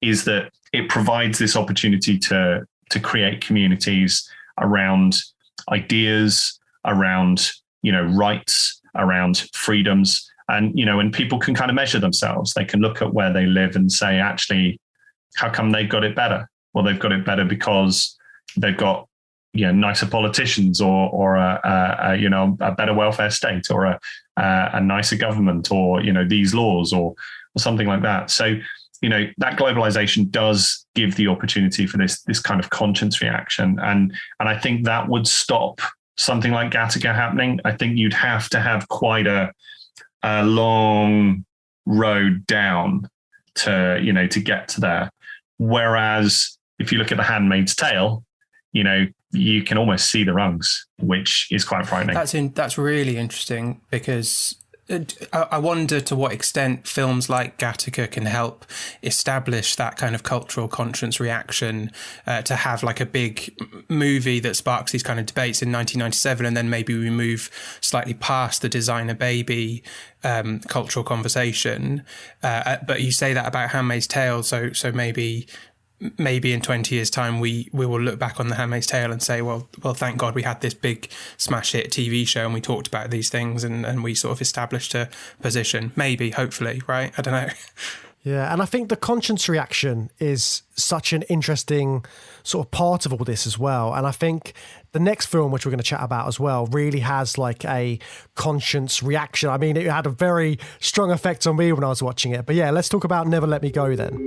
is that it provides this opportunity to create communities around ideas, around rights, around freedoms, and people can kind of measure themselves. They can look at where they live and say, actually, how come they've got it better? Well, they've got it better because they've got nicer politicians, or a better welfare state, or a nicer government, or these laws, or something like that. So that globalization does give the opportunity for this kind of conscience reaction, and I think that would stop something like Gattaca happening. I think you'd have to have quite a long road down to get to there. Whereas if you look at The Handmaid's Tale, you know, you can almost see the rungs, which is quite frightening. That's really interesting, because I wonder to what extent films like Gattaca can help establish that kind of cultural conscience reaction, to have like a big movie that sparks these kind of debates in 1997, and then maybe we move slightly past the designer baby cultural conversation. But you say that about Handmaid's Tale, so maybe in 20 years' time we will look back on The Handmaid's Tale and say, well, thank God we had this big smash hit TV show and we talked about these things and we sort of established a position. Maybe, hopefully, right? I don't know. Yeah, and I think the conscience reaction is such an interesting sort of part of all this as well. And I think the next film, which we're going to chat about as well, really has like a conscience reaction. I mean, it had a very strong effect on me when I was watching it. But yeah, let's talk about Never Let Me Go then.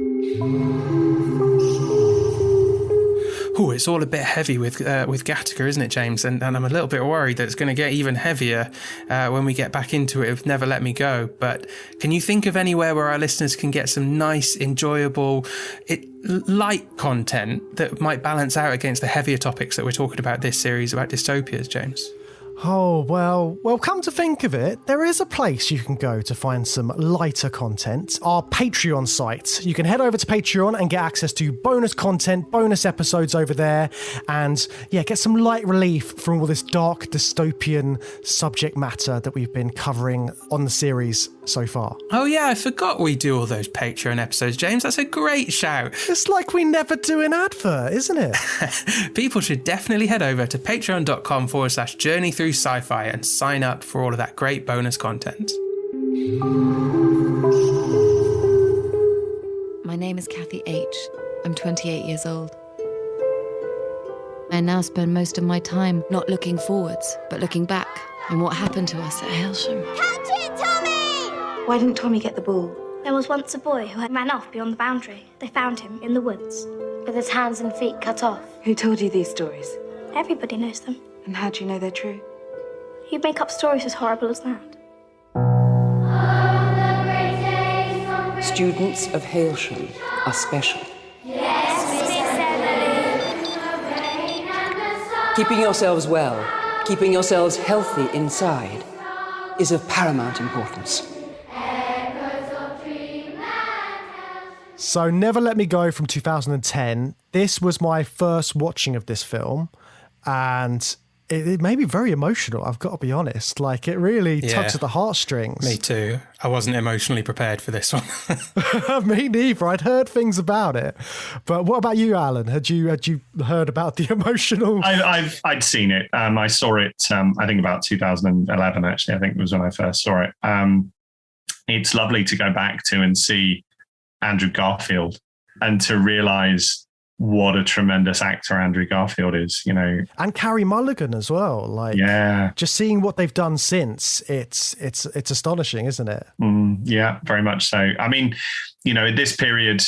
Oh, it's all a bit heavy with Gattaca, isn't it, James? And I'm a little bit worried that it's going to get even heavier when we get back into it with Never Let Me Go. But can you think of anywhere where our listeners can get some nice, enjoyable, light content that might balance out against the heavier topics that we're talking about this series about dystopias, James? Oh, well, come to think of it, there is a place you can go to find some lighter content, our Patreon site. You can head over to Patreon and get access to bonus content, bonus episodes over there, and yeah, get some light relief from all this dark dystopian subject matter that we've been covering on the series so far. Oh yeah, I forgot we do all those Patreon episodes, James. That's a great shout. It's like we never do an advert, isn't it? People should definitely head over to patreon.com/journey through Sci-Fi and sign up for all of that great bonus content. My name is Kathy H. I'm 28 years old. I now spend most of my time not looking forwards, but looking back on what happened to us at Hailsham. Catch it, Tommy! Why didn't Tommy get the ball? There was once a boy who had ran off beyond the boundary. They found him in the woods, with his hands and feet cut off. Who told you these stories? Everybody knows them. And how do you know they're true? You'd make up stories as horrible as that. Students of Hailsham are special. Keeping yourselves well, keeping yourselves healthy inside is of paramount importance. So Never Let Me Go from 2010. This was my first watching of this film, and it made me very emotional, I've got to be honest. Like, it really tugs at the heartstrings. Me too. I wasn't emotionally prepared for this one. Me neither. I'd heard things about it. But what about you, Alan? Had you heard about the emotional? I'd seen it. I saw it, I think about 2011, actually. I think it was when I first saw it. It's lovely to go back to and see Andrew Garfield and to realise what a tremendous actor Andrew Garfield is, you know. And Carey Mulligan as well. Like, yeah, just seeing what they've done since, it's astonishing, isn't it? Yeah, very much so. I mean, you know, at this period,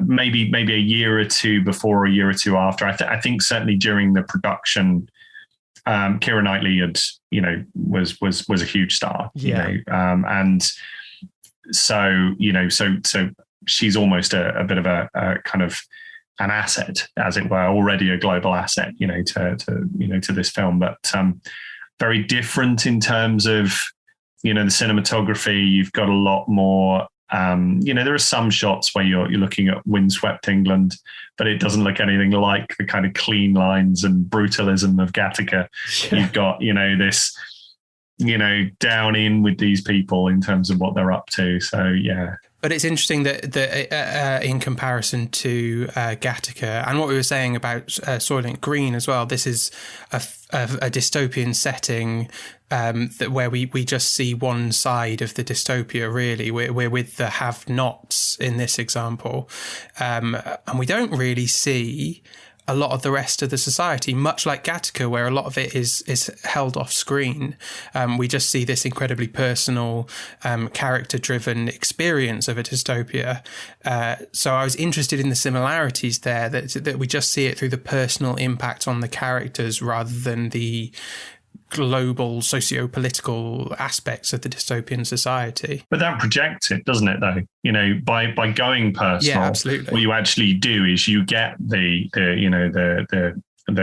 maybe a year or two before, a year or two after, I think certainly during the production, Keira Knightley had, you know, was a huge star. Yeah. You know, and so, you know, so she's almost a bit of a kind of an asset, as it were, already a global asset, you know, to this film, but very different in terms of, you know, the cinematography. You've got a lot more, you know, there are some shots where you're looking at windswept England, but it doesn't look anything like the kind of clean lines and brutalism of Gattaca. Yeah. You've got, you know, this, you know, down in with these people in terms of what they're up to. So, yeah. But it's interesting that in comparison to Gattaca and what we were saying about Soylent Green as well, this is a dystopian setting where we just see one side of the dystopia, really. We're with the have-nots in this example. And we don't really see a lot of the rest of the society, much like Gattaca, where a lot of it is held off screen. We just see this incredibly personal, character-driven experience of a dystopia. So I was interested in the similarities there, that we just see it through the personal impact on the characters rather than the global socio-political aspects of the dystopian society. But that projects it, doesn't it, though? By going personal, yeah, absolutely. What you actually do is you get the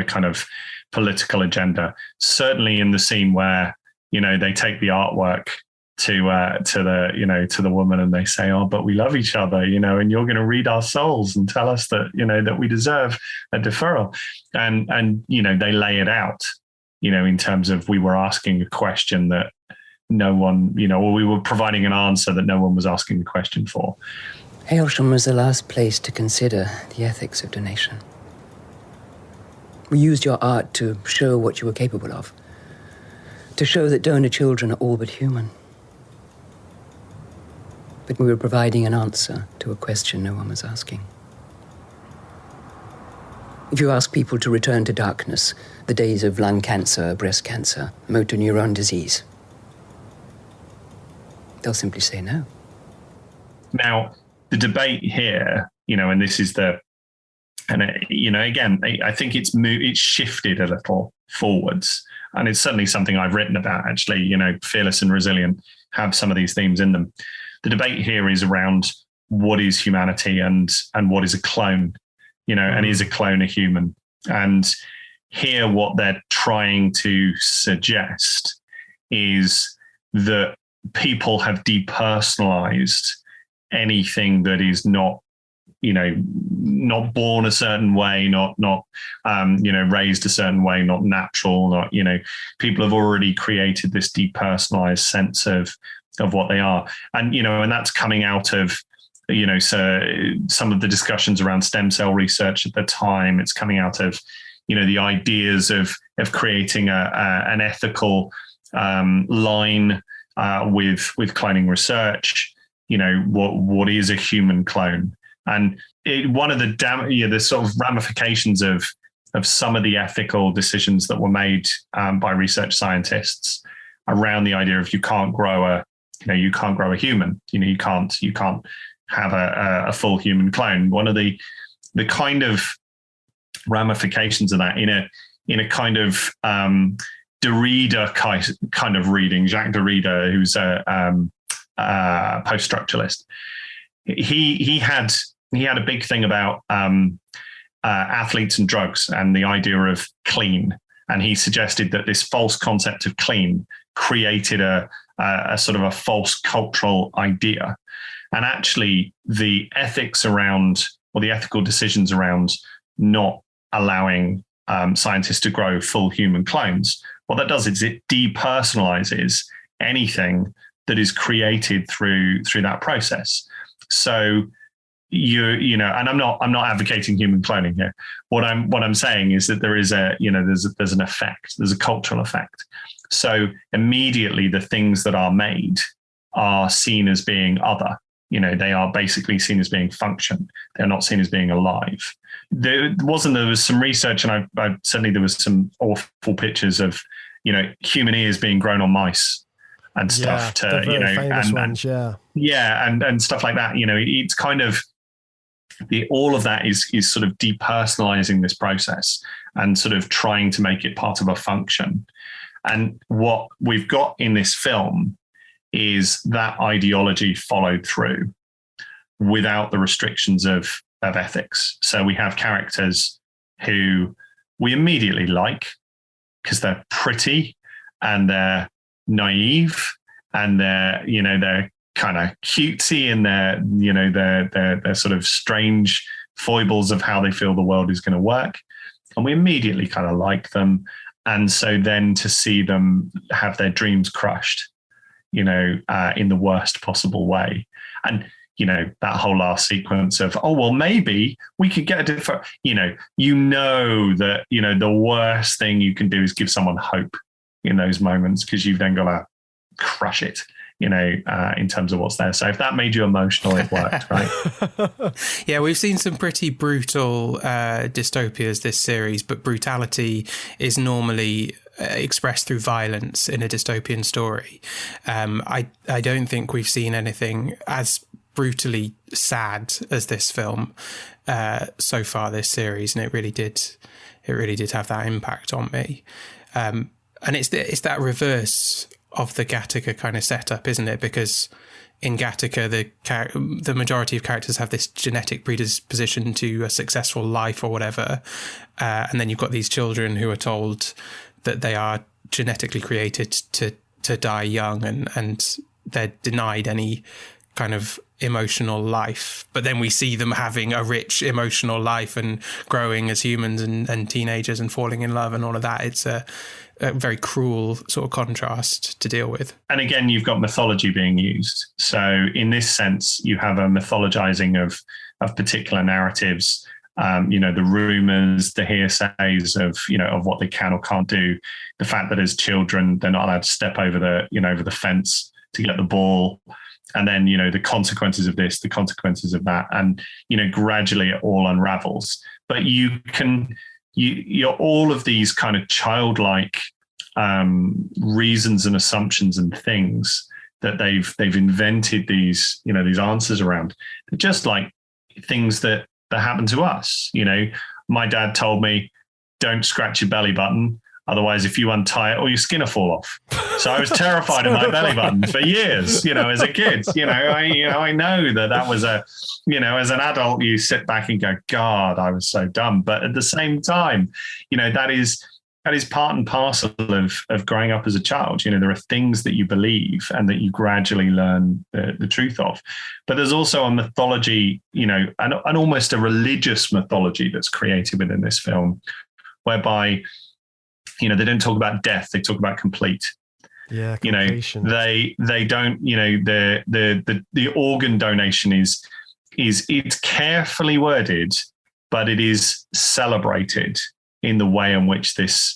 kind of political agenda. Certainly in the scene where, they take the artwork to the woman and they say, oh, but we love each other, and you're going to read our souls and tell us that, that we deserve a deferral. And they lay it out, in terms of we were asking a question that no one, or we were providing an answer that no one was asking the question for. Hailsham was the last place to consider the ethics of donation. We used your art to show what you were capable of, to show that donor children are all but human. But we were providing an answer to a question no one was asking. If you ask people to return to darkness, the days of lung cancer, breast cancer, motor neuron disease, they'll simply say no. Now, the debate here, and this is again, I think it's shifted a little forwards. And it's certainly something I've written about, actually, Fearless and Resilient have some of these themes in them. The debate here is around what is humanity and what is a clone, and is a clone a human? And here what they're trying to suggest is that people have depersonalized anything that is not born a certain way, not raised a certain way, not natural, people have already created this depersonalized sense of what they are. And, and that's coming out of, so some of the discussions around stem cell research at the time. It's coming out of, the ideas of creating an ethical line with cloning research. What is a human clone? And one of the sort of ramifications of some of the ethical decisions that were made by research scientists around the idea of you can't grow a human. You can't have a full human clone. One of the kind of ramifications of that in a kind of Derrida kind of reading, Jacques Derrida, who's a post-structuralist. He had a big thing about athletes and drugs and the idea of clean. And he suggested that this false concept of clean created a sort of a false cultural idea. And actually the ethics around, or the ethical decisions around not allowing scientists to grow full human clones, what that does is it depersonalizes anything that is created through that process. So and I'm not advocating human cloning here. What I'm saying is that there is there's an effect, there's a cultural effect. So immediately the things that are made are seen as being other. They are basically seen as being function. They're not seen as being alive. There was some research, and I certainly there was some awful pictures of, human ears being grown on mice and stuff and stuff like that. It's kind of all of that is sort of depersonalizing this process and sort of trying to make it part of a function. And what we've got in this film is that ideology followed through without the restrictions of ethics. So we have characters who we immediately like because they're pretty and they're naive and they're kind of cutesy and they're sort of strange foibles of how they feel the world is going to work. And we immediately kind of like them. And so then to see them have their dreams crushed, in the worst possible way. And, that whole last sequence of, oh, well, maybe we could get a different, that, the worst thing you can do is give someone hope in those moments, because you've then got to crush it, in terms of what's there. So if that made you emotional, it worked, right? Yeah, we've seen some pretty brutal dystopias this series, but brutality is normally expressed through violence in a dystopian story. I don't think we've seen anything as brutally sad as this film so far this series, and it really did have that impact on me. And it's that reverse of the Gattaca kind of setup, isn't it? Because in Gattaca, the majority of characters have this genetic predisposition to a successful life or whatever. And then you've got these children who are told that they are genetically created to die young, and they're denied any kind of emotional life. But then we see them having a rich emotional life and growing as humans and teenagers and falling in love and all of that. It's a very cruel sort of contrast to deal with. And again, you've got mythology being used. So in this sense, you have a mythologizing of particular narratives, the rumors, the hearsays of what they can or can't do. The fact that as children, they're not allowed to step over the fence to get the ball. And then, the consequences of this, the consequences of that. And, gradually it all unravels. But you're all of these kind of childlike reasons and assumptions and things that they've invented these answers around. They're just like things that happen to us. My dad told me, don't scratch your belly button. Otherwise, if you untie it, all your skin will fall off. So I was terrified of my belly button for years, as a kid. I know that was as an adult, you sit back and go, God, I was so dumb. But at the same time, that is part and parcel of growing up as a child. There are things that you believe and that you gradually learn the truth of. But there's also a mythology, and almost a religious mythology that's created within this film, whereby they don't talk about death; they talk about complete. Yeah, completion. They don't. The organ donation is it's carefully worded, but it is celebrated in the way in which these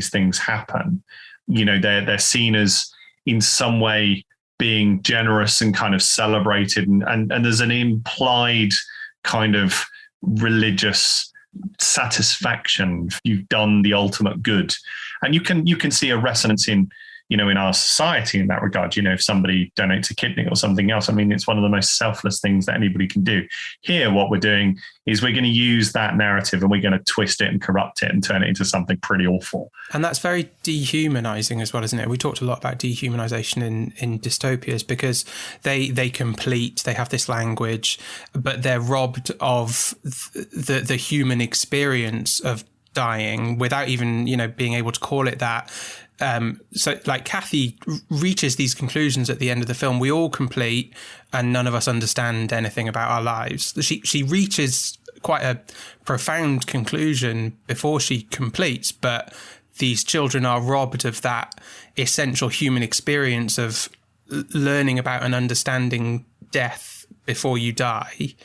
things happen. They're seen as in some way being generous and kind of celebrated, and there's an implied kind of religious satisfaction. You've done the ultimate good, and you can see a resonance in our society in that regard. If somebody donates a kidney or something else, I mean, it's one of the most selfless things that anybody can do. Here, what we're doing is we're going to use that narrative and we're going to twist it and corrupt it and turn it into something pretty awful. And that's very dehumanizing as well, isn't it? We talked a lot about dehumanization in dystopias because they complete, they have this language, but they're robbed of the human experience of dying without even, being able to call it that. So like Kathy reaches these conclusions at the end of the film. We all complete and none of us understand anything about our lives. She reaches quite a profound conclusion before she completes, but these children are robbed of that essential human experience of learning about and understanding death before you die.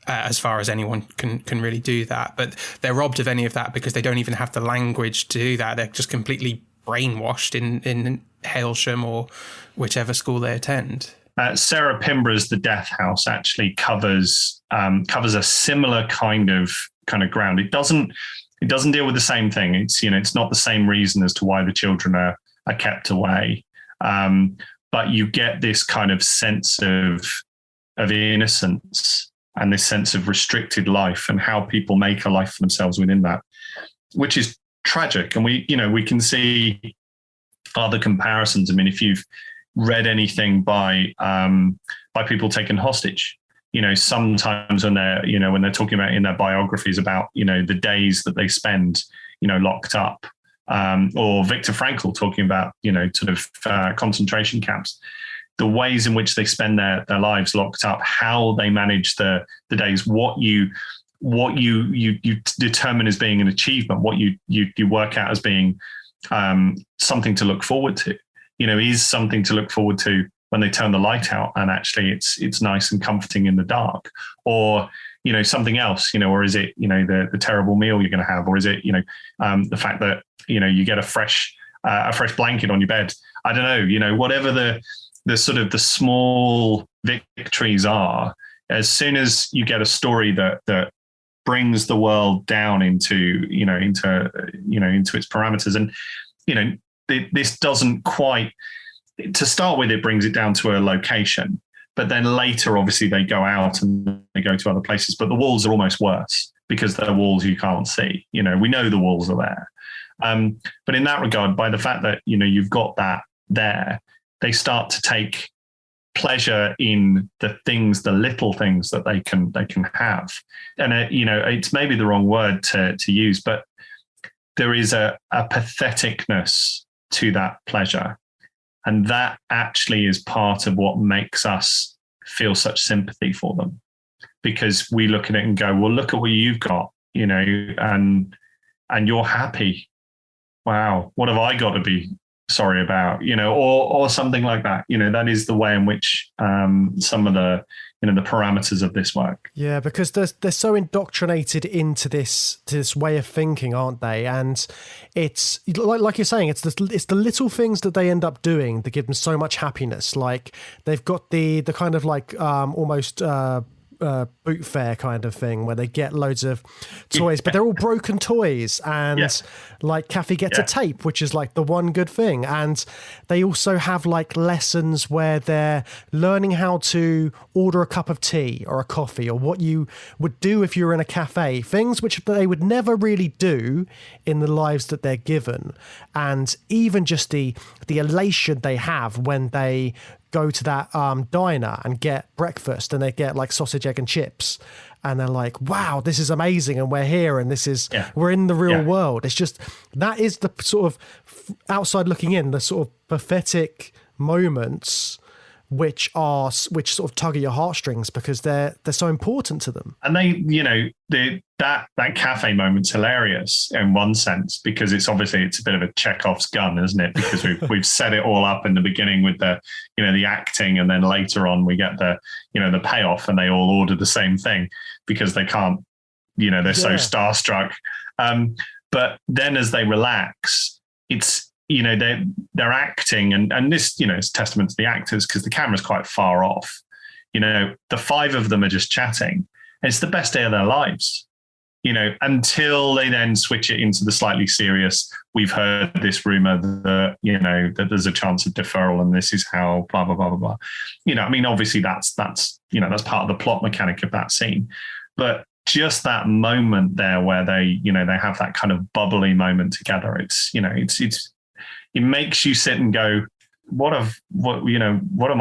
As far as anyone can really do that, but they're robbed of any of that because they don't even have the language to do that. They're just completely brainwashed in Hailsham or whichever school they attend. Sarah Pimbra's The Death House actually covers a similar kind of ground. It doesn't deal with the same thing. It's not the same reason as to why the children are kept away, but you get this kind of sense of innocence and this sense of restricted life and how people make a life for themselves within that, which is tragic. And we can see other comparisons. I mean, if you've read anything by people taken hostage, sometimes when they're talking about in their biographies about, the days that they spend, locked up, or Viktor Frankl talking about, concentration camps, the ways in which they spend their lives locked up, how they manage the days, what you determine as being an achievement, what you work out as being something to look forward to, is something to look forward to when they turn the light out and actually it's nice and comforting in the dark, or something else, or is it the terrible meal you're going to have, or is it the fact that you get a fresh blanket on your bed. I don't know, whatever the sort of the small victories are, as soon as you get a story that brings the world down into its parameters. And, this doesn't quite, to start with, it brings it down to a location, but then later, obviously they go out and they go to other places, but the walls are almost worse because they're walls you can't see. We know the walls are there. But in that regard, by the fact that, you've got that there, they start to take pleasure in the little things that they can have. And, it's maybe the wrong word to use, but there is a patheticness to that pleasure. And that actually is part of what makes us feel such sympathy for them, because we look at it and go, well, look at what you've got, and you're happy. Wow, what have I got to be sorry about, or something like that. That is the way in which some of the the parameters of this work. Yeah, because they're so indoctrinated into this way of thinking, aren't they? And it's like you're saying, it's the little things that they end up doing that give them so much happiness. Like they've got the kind of like almost boot fair kind of thing where they get loads of toys, but they're all broken toys, and like Kathy gets a tape, which is like the one good thing. And they also have like lessons where they're learning how to order a cup of tea or a coffee, or what you would do if you were in a cafe, things which they would never really do in the lives that they're given. And even just the elation they have when they go to that diner and get breakfast, and they get like sausage, egg and chips, and they're like, wow, this is amazing, and we're here, and this is we're in the real world. It's just, that is the sort of outside looking in, the sort of pathetic moments which sort of tug at your heartstrings, because they're so important to them. And they, that cafe moment's hilarious in one sense, because it's a bit of a Chekhov's gun, isn't it? Because we've set it all up in the beginning with the the acting, and then later on we get the the payoff, and they all order the same thing because they can't, they're so starstruck. But then as they relax, it's they're acting, and this is testament to the actors, because the camera's quite far off. The five of them are just chatting. It's the best day of their lives, until they then switch it into the slightly serious. We've heard this rumor that that there's a chance of deferral, and this is how blah blah blah blah blah. Obviously that's part of the plot mechanic of that scene, but just that moment there where they they have that kind of bubbly moment together. It makes you sit and go, what am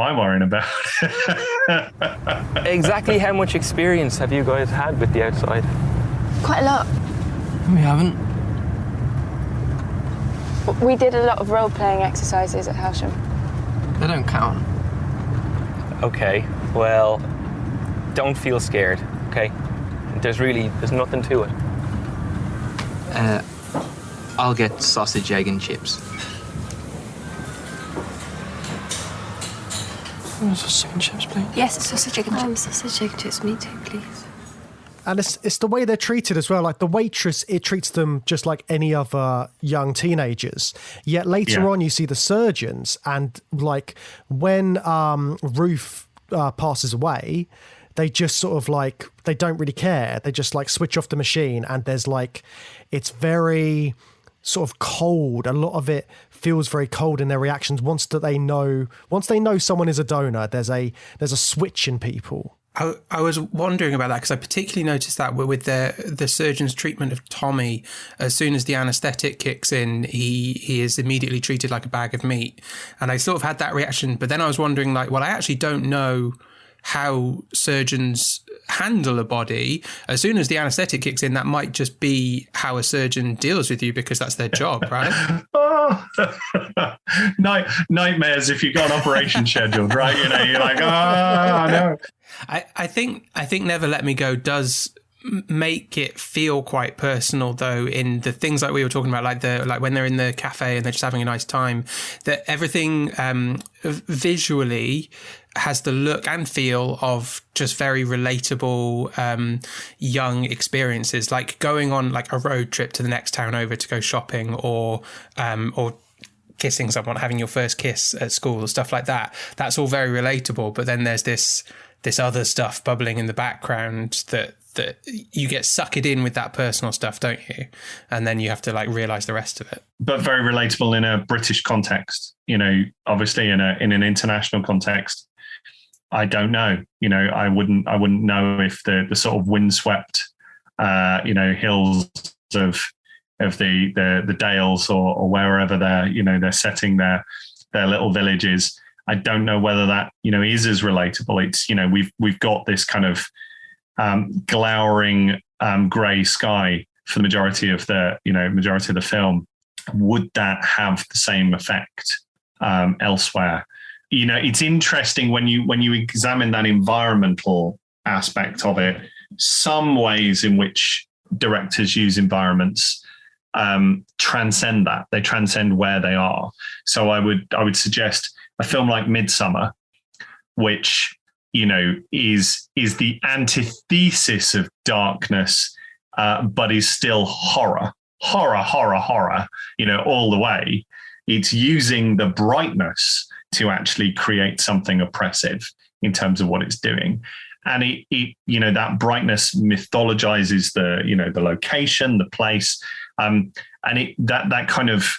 I worrying about? Exactly how much experience have you guys had with the outside? Quite a lot. We haven't. We did a lot of role-playing exercises at Halsham. They don't count. Okay, well, don't feel scared, okay? There's nothing to it. I'll get sausage, egg and chips. Sausage and chips, please. Yes, sausage, egg and chips. Sausage, egg, chips, me too, please. And it's the way they're treated as well. Like the waitress, it treats them just like any other young teenagers. Yet later on, you see the surgeons, and like when Ruth passes away, they just sort of like, they don't really care. They just like switch off the machine, and there's like, it's very sort of cold. A lot of it feels very cold in their reactions. Once they know someone is a donor, there's a switch in people. I was wondering about that, because I particularly noticed that with the surgeon's treatment of Tommy. As soon as the anaesthetic kicks in, he is immediately treated like a bag of meat, and I sort of had that reaction. But then I was wondering, like, well, I actually don't know how surgeons handle a body. As soon as the anaesthetic kicks in, that might just be how a surgeon deals with you, because that's their job, right? Nightmares if you've got an operation scheduled, right? You're like, no. I think Never Let Me Go does make it feel quite personal, though, in the things like we were talking about, like when they're in the cafe and they're just having a nice time, that everything visually has the look and feel of just very relatable young experiences, like going on like a road trip to the next town over to go shopping, or kissing someone, having your first kiss at school, stuff like that. That's all very relatable. But then there's this other stuff bubbling in the background that you get sucked in with that personal stuff, don't you? And then you have to like realize the rest of it. But very relatable in a British context, obviously in an international context. I don't know, I wouldn't know if the sort of windswept, hills of the Dales or wherever they're setting their little villages. I don't know whether that, is as relatable. It's, we've got this kind of glowering grey sky for the majority of the film. Would that have the same effect elsewhere? It's interesting when you examine that environmental aspect of it. Some ways in which directors use environments transcend that. They transcend where they are. So I would suggest a film like Midsummer, which is the antithesis of darkness, but is still horror, all the way. It's using the brightness to actually create something oppressive in terms of what it's doing. And it that brightness mythologizes the location, the place, and that kind of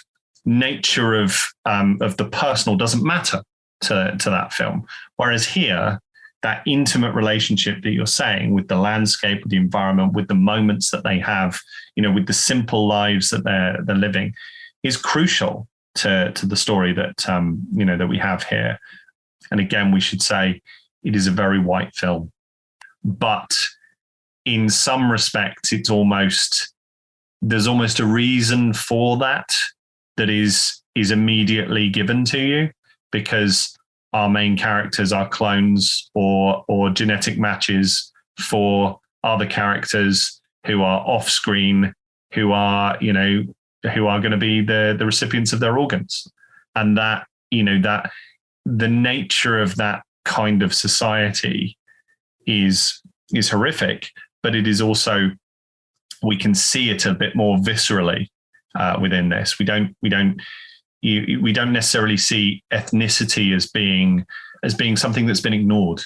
nature of the personal doesn't matter to that film. Whereas here, that intimate relationship that you're saying with the landscape, with the environment, with the moments that they have, with the simple lives that they're living, is crucial to the story that that we have here. And again, we should say it is a very white film, but in some respects, there's almost a reason for that is immediately given to you, because our main characters are clones or genetic matches for other characters who are off screen, who are going to be the recipients of their organs. And that the nature of that kind of society is horrific, but it is also, we can see it a bit more viscerally within this. We don't necessarily see ethnicity as being something that's been ignored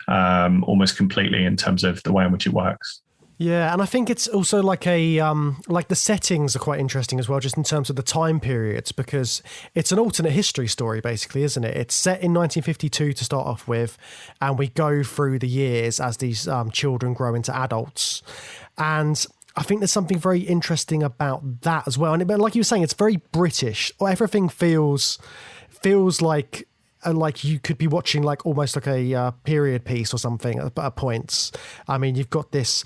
almost completely in terms of the way in which it works. Yeah, and I think it's also like the settings are quite interesting as well, just in terms of the time periods, because it's an alternate history story, basically, isn't it? It's set in 1952 to start off with, and we go through the years as these children grow into adults. And I think there's something very interesting about that as well. And like you were saying, it's very British. Everything feels like you could be watching like almost like a period piece or something at points. I mean, you've got this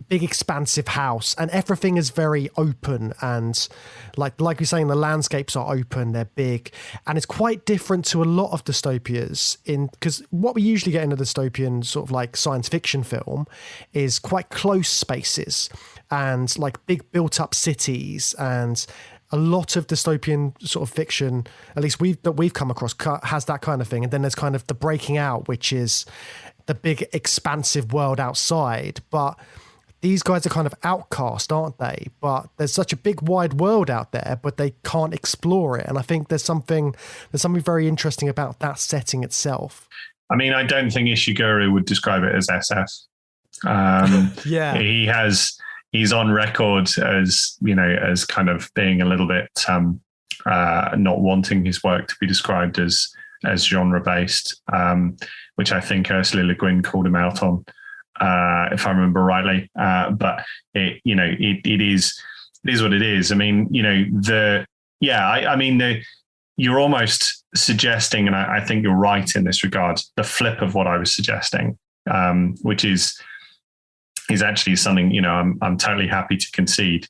big expansive house, and everything is very open, and like you're saying, the landscapes are open, they're big, and it's quite different to a lot of dystopias, because what we usually get in a dystopian sort of like science fiction film is quite close spaces and like big built up cities. And a lot of dystopian sort of fiction, at least we've come across, has that kind of thing. And then there's kind of the breaking out, which is the big expansive world outside. But these guys are kind of outcast, aren't they? But there's such a big wide world out there, but they can't explore it. And I think there's something very interesting about that setting itself. I mean, I don't think Ishiguro would describe it as SF. Yeah, he's on record as kind of being a little bit not wanting his work to be described as genre based, which I think Ursula Le Guin called him out on, if I remember rightly. But it is what it is. I mean, you're almost suggesting, and I think you're right in this regard, the flip of what I was suggesting, which is actually something, I'm totally happy to concede,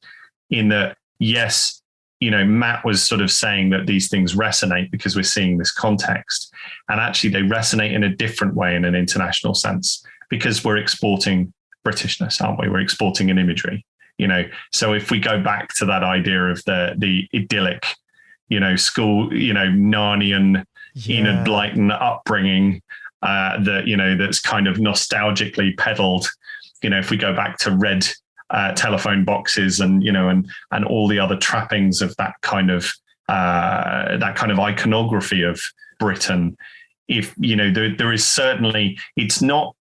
in that, yes, Matt was sort of saying that these things resonate because we're seeing this context, and actually they resonate in a different way in an international sense, because we're exporting Britishness, aren't we? We're exporting an imagery, So if we go back to that idea of the idyllic, school, Narnian, Enid Blyton upbringing, that's kind of nostalgically peddled. If we go back to red telephone boxes and all the other trappings of that kind of iconography of Britain, if there is certainly, it's not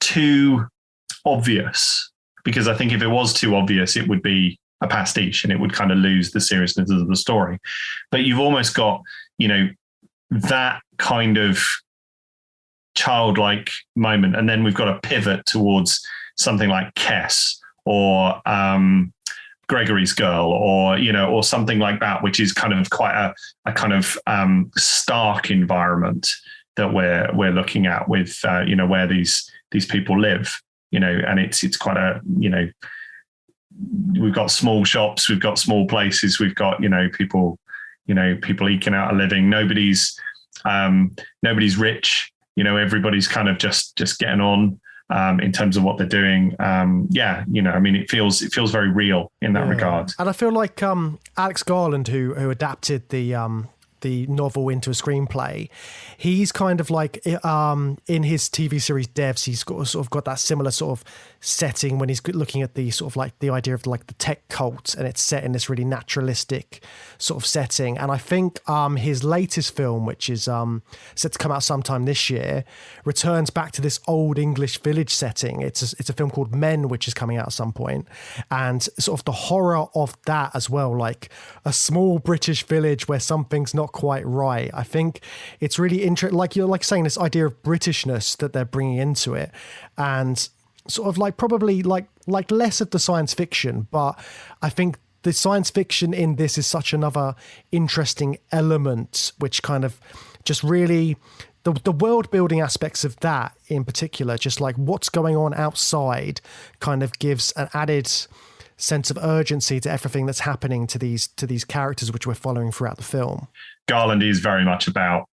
too obvious, because I think if it was too obvious, it would be a pastiche and it would kind of lose the seriousness of the story. But you've almost got that kind of childlike moment, and then we've got a pivot towards something like Kess or Gregory's Girl, or or something like that, which is kind of quite a kind of stark environment that we're looking at with where these people live, and it's quite a we've got small shops, we've got small places, we've got people eking out a living. Nobody's rich, everybody's kind of just getting on. In terms of what they're doing, it feels very real in that regard. And I feel like Alex Garland, who adapted the novel into a screenplay, he's kind of like in his TV series Devs, he's sort of got that similar sort of setting when he's looking at the sort of like the idea of like the tech cult, and it's set in this really naturalistic sort of setting. And I think his latest film, which is set to come out sometime this year, returns back to this old English village setting. It's a film called Men, which is coming out at some point, and sort of the horror of that as well, like a small British village where something's not quite right. I think it's really interesting, like you're like saying, this idea of Britishness that they're bringing into it, and sort of like probably like less of the science fiction, but I think the science fiction in this is such another interesting element, which kind of just really the world building aspects of that in particular, just like what's going on outside, kind of gives an added sense of urgency to everything that's happening to these characters which we're following throughout the film. Garland is very much about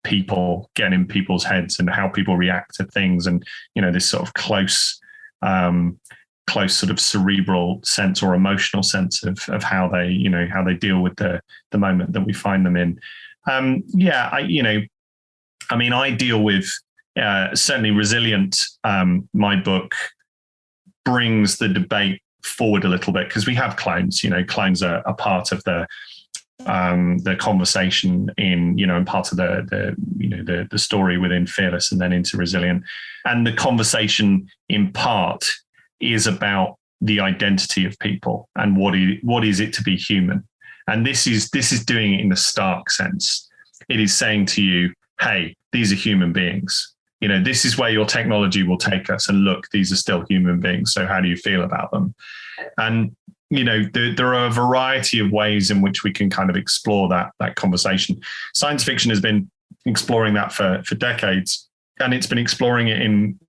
people, getting in people's heads and how people react to things, and this sort of close sort of cerebral sense or emotional sense of how they deal with the moment that we find them in. I deal with certainly Resilient. My book brings the debate forward a little bit, because we have clones. Clones are a part of the conversation in and part of the story within Fearless and then into Resilient. And the conversation in part is about the identity of people and what is it to be human. And this is doing it in the stark sense. It is saying to you, hey, these are human beings. This is where your technology will take us, and look, these are still human beings. So how do you feel about them? And there are a variety of ways in which we can kind of explore that conversation. Science fiction has been exploring that for decades, and it's been exploring it in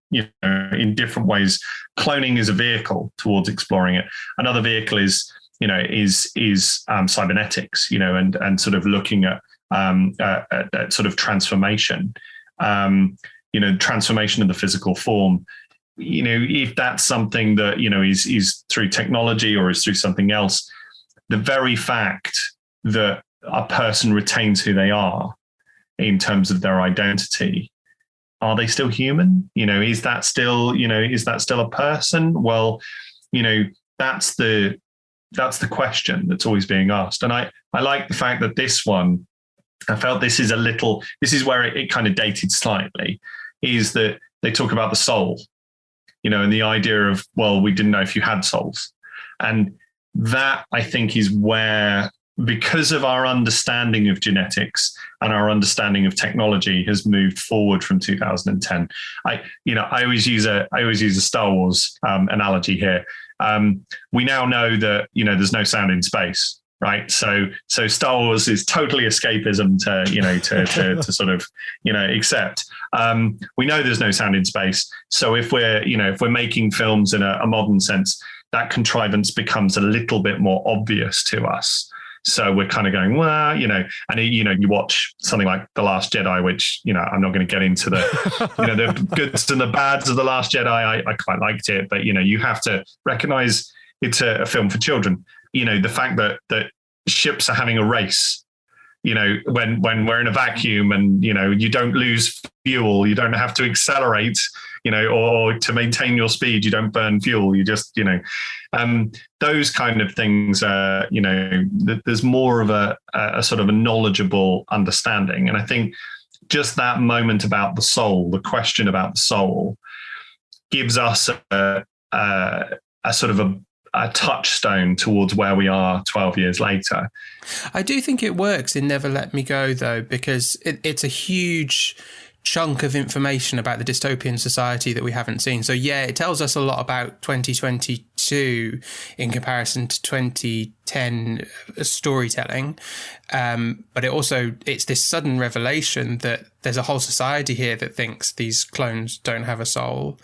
different ways. Cloning is a vehicle towards exploring it. Another vehicle is cybernetics, and sort of looking at sort of transformation, transformation of the physical form. If that's something that, is through technology or is through something else, the very fact that a person retains who they are in terms of their identity, are they still human? Is that still a person? Well, that's the question that's always being asked. And I like the fact that this one, I felt this is where it kind of dated slightly, is that they talk about the soul, and the idea of, well, we didn't know if you had souls. And that, I think, is where, because of our understanding of genetics and our understanding of technology has moved forward from 2010. I always use a Star Wars analogy here. We now know that, there's no sound in space. Right. So Star Wars is totally escapism to sort of, accept. We know there's no sound in space. So if we're making films in a modern sense, that contrivance becomes a little bit more obvious to us. So we're kind of going, well, and you watch something like The Last Jedi, which, I'm not going to get into the, the goods and the bads of The Last Jedi. I quite liked it, but, you have to recognize it's a film for children. The fact that ships are having a race, when we're in a vacuum and, you don't lose fuel, you don't have to accelerate, or to maintain your speed, you don't burn fuel. You just, those kind of things, there's more of a sort of a knowledgeable understanding. And I think just that moment about the soul, the question about the soul, gives us a sort of a touchstone towards where we are 12 years later. I do think it works in Never Let Me Go, though, because it's a huge chunk of information about the dystopian society that we haven't seen. So yeah, it tells us a lot about 2022 in comparison to 2010 storytelling. But it's this sudden revelation that there's a whole society here that thinks these clones don't have a soul,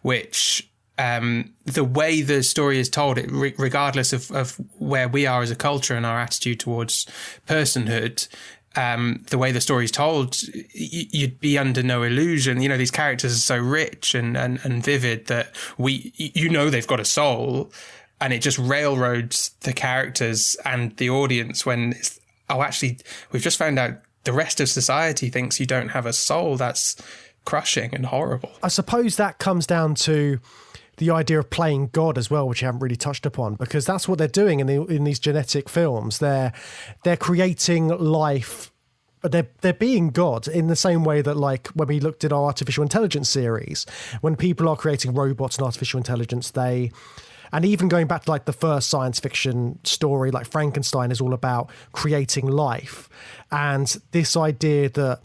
which the way the story is told, regardless of where we are as a culture and our attitude towards personhood, the way the story is told, you'd be under no illusion. These characters are so rich and vivid that they've got a soul, and it just railroads the characters and the audience when actually, we've just found out the rest of society thinks you don't have a soul. That's crushing and horrible. I suppose that comes down to the idea of playing God as well, which I haven't really touched upon, because that's what they're doing in these genetic films. They're creating life, but they're being God in the same way that, like, when we looked at our artificial intelligence series, when people are creating robots and artificial intelligence, and even going back to like the first science fiction story, like Frankenstein is all about creating life. And this idea that,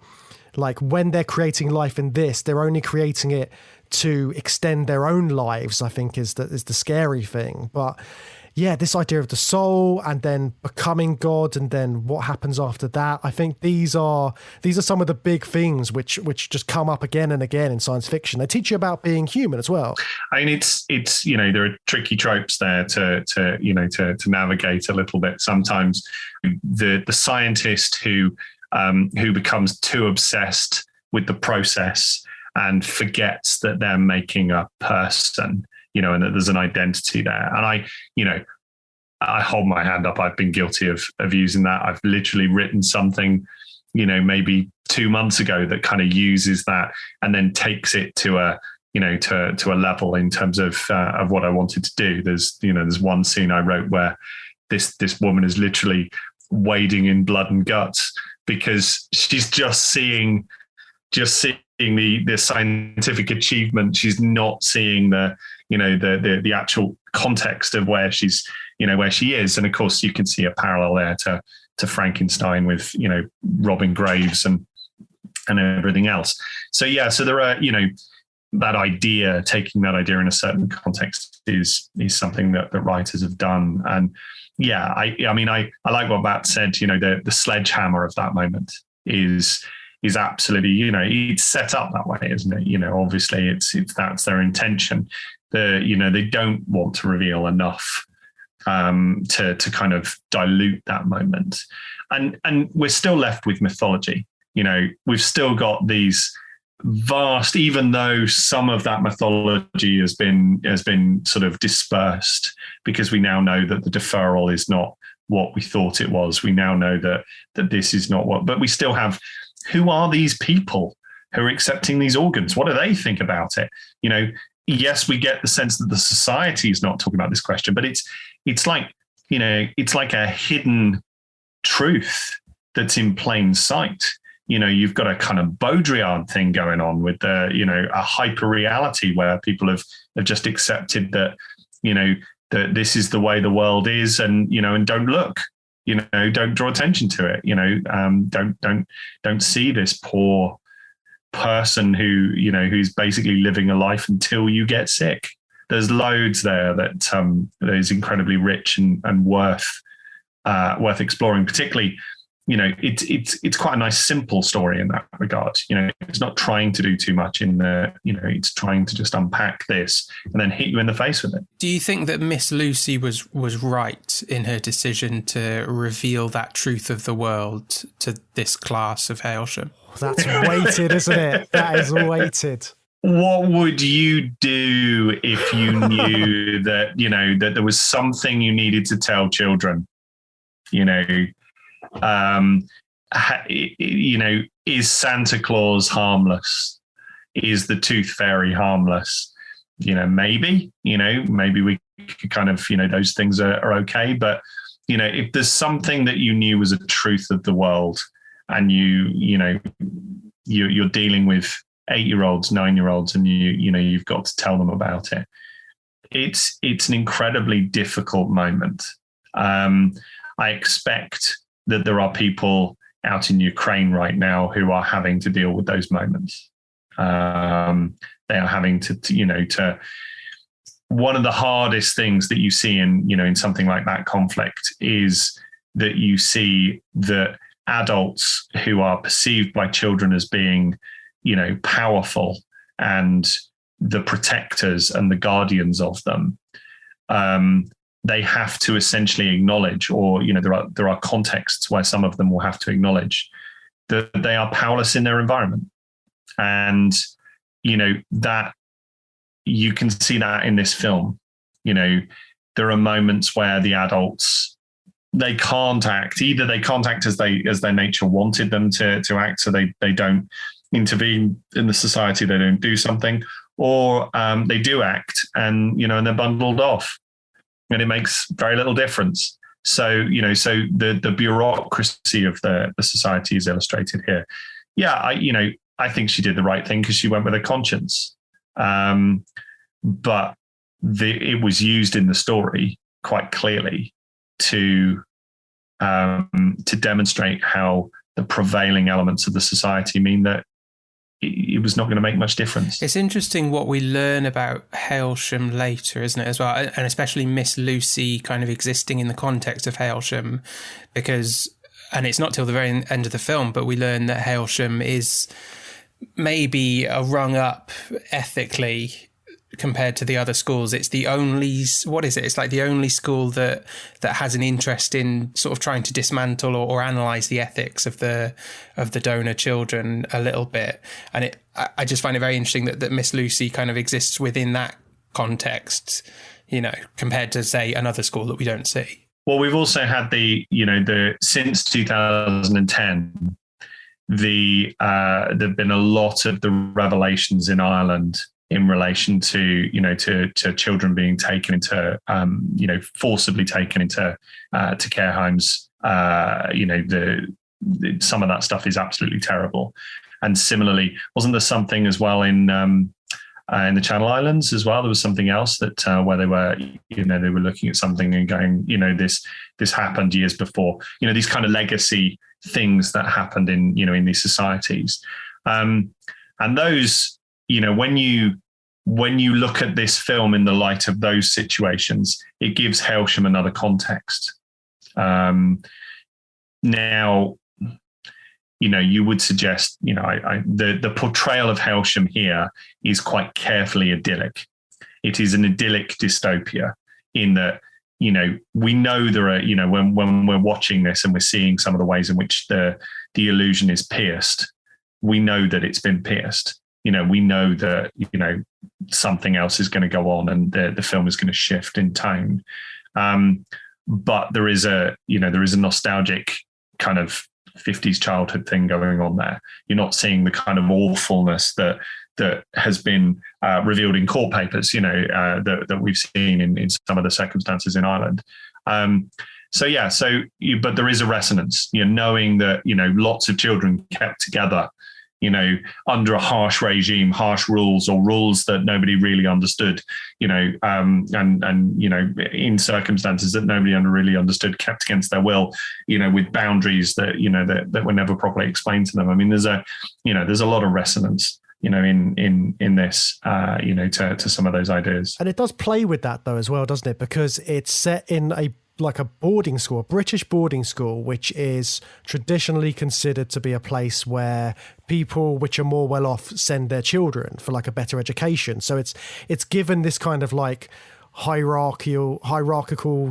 like, when they're creating life in this, they're only creating it to extend their own lives, I think is the scary thing. But yeah, this idea of the soul and then becoming God and then what happens after that, I think these are some of the big things which just come up again and again in science fiction. They teach you about being human as well. I mean, it's there are tricky tropes there to navigate a little bit. Sometimes the scientist who becomes too obsessed with the process and forgets that they're making a person, and that there's an identity there. And I hold my hand up. I've been guilty of using that. I've literally written something, maybe 2 months ago that kind of uses that and then takes it to a level in terms of what I wanted to do. There's one scene I wrote where this woman is literally wading in blood and guts because she's just seeing the scientific achievement. She's not seeing the actual context of where she's, where she is. And of course you can see a parallel there to Frankenstein with, robbing graves and everything else. So there are, taking that idea in a certain context is something that writers have done. And yeah, I like what Matt said, the sledgehammer of that moment is absolutely, it's set up that way, isn't it? Obviously it's that's their intention. They don't want to reveal enough to kind of dilute that moment. And we're still left with mythology. We've still got these vast, even though some of that mythology has been sort of dispersed, because we now know that the deferral is not what we thought it was. We now know that this is not but we still have, who are these people who are accepting these organs? What do they think about it? Yes, we get the sense that the society is not talking about this question, but it's like a hidden truth that's in plain sight. You've got a kind of Baudrillard thing going on with a hyper reality where people have just accepted that, that this is the way the world is, and don't look. Don't draw attention to it. Don't see this poor person who's basically living a life until you get sick. There's loads there that is incredibly rich and worth exploring. Particularly, it's quite a nice simple story in that regard. It's not trying to do too much it's trying to just unpack this and then hit you in the face with it. Do you think that Miss Lucy was right in her decision to reveal that truth of the world to this class of Hailsham? That's weighted, isn't it? That is weighted. What would you do if you knew that, that there was something you needed to tell children? Is Santa Claus harmless? Is the tooth fairy harmless? Maybe we could kind of, those things are okay. But, if there's something that you knew was a truth of the world and you're dealing with 8-year-olds, 9-year-olds, and you've got to tell them about it. It's an incredibly difficult moment. I expect that there are people out in Ukraine right now who are having to deal with those moments. They are having to one of the hardest things that you see in something like that conflict is that you see that adults who are perceived by children as being, powerful and the protectors and the guardians of them, they have to essentially acknowledge, or there are contexts where some of them will have to acknowledge that they are powerless in their environment, and that you can see that in this film. There are moments where the adults, they can't act. Either they can't act as their nature wanted them to act, so they don't intervene in the society, they don't do something, or they do act and they're bundled off, and it makes very little difference. So the bureaucracy of the society is illustrated here. Yeah, I think she did the right thing because she went with her conscience. But it was used in the story quite clearly to demonstrate how the prevailing elements of the society mean that it was not going to make much difference. It's interesting what we learn about Hailsham later, isn't it, as well? And especially Miss Lucy kind of existing in the context of Hailsham, and it's not till the very end of the film, but we learn that Hailsham is maybe a rung up ethically compared to the other schools. It's the only, what is it? It's like the only school that has an interest in sort of trying to dismantle or analyse the ethics of the donor children a little bit. And I just find it very interesting that Miss Lucy kind of exists within that context, compared to, say, another school that we don't see. Well, we've also had since 2010, there've been a lot of the revelations in Ireland in relation to children being taken into forcibly taken into to care homes. Some of that stuff is absolutely terrible. And similarly, wasn't there something as well in the Channel Islands as well? There was something else that where they were looking at something and going, this happened years before. These kind of legacy things that happened in these societies, and those. When you look at this film in the light of those situations, it gives Hailsham another context. Now, you would suggest, the portrayal of Hailsham here is quite carefully idyllic. It is an idyllic dystopia in that, we know there are, when we're watching this and we're seeing some of the ways in which the illusion is pierced, we know that it's been pierced. We know that, something else is going to go on and the film is going to shift in tone. But there is a nostalgic kind of 50s childhood thing going on there. You're not seeing the kind of awfulness that has been revealed in court papers, that we've seen in some of the circumstances in Ireland. But there is a resonance, knowing that, lots of children kept together, under a harsh regime, harsh rules, or rules that nobody really understood, and in circumstances that nobody really understood, kept against their will, with boundaries that, that were never properly explained to them. I mean, there's a lot of resonance, in this, to some of those ideas. And it does play with that though as well, doesn't it? Because it's set in a boarding school, a British boarding school, which is traditionally considered to be a place where people which are more well off send their children for a better education. So it's given this kind of hierarchical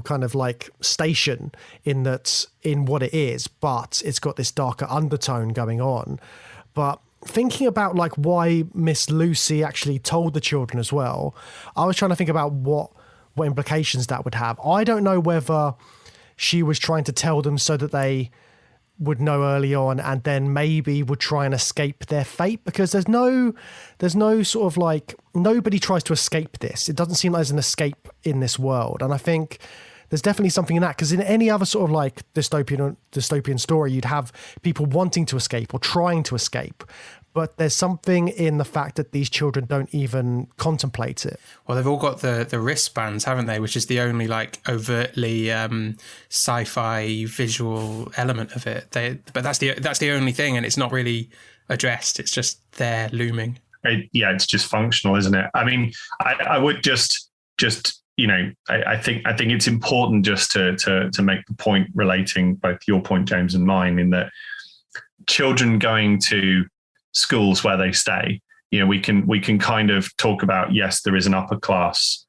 kind of station in what it is, but it's got this darker undertone going on. But thinking about why Miss Lucy actually told the children as well, I was trying to think about what implications that would have. I don't know whether she was trying to tell them so that they would know early on and then maybe would try and escape their fate, because there's no sort of nobody tries to escape this. It doesn't seem like there's an escape in this world. And I think there's definitely something in that, because in any other sort of dystopian story, you'd have people wanting to escape or trying to escape. but there's something in the fact that these children don't even contemplate it. Well, they've all got the wristbands, haven't they? Which is the only like overtly sci-fi visual element of it. But that's the only thing, and it's not really addressed. It's just there looming. It's just functional, isn't it? I mean, I would just I think it's important just to make the point relating both your point, James, and mine, in that children going to schools where they stay, we can kind of talk about, yes, there is an upper class,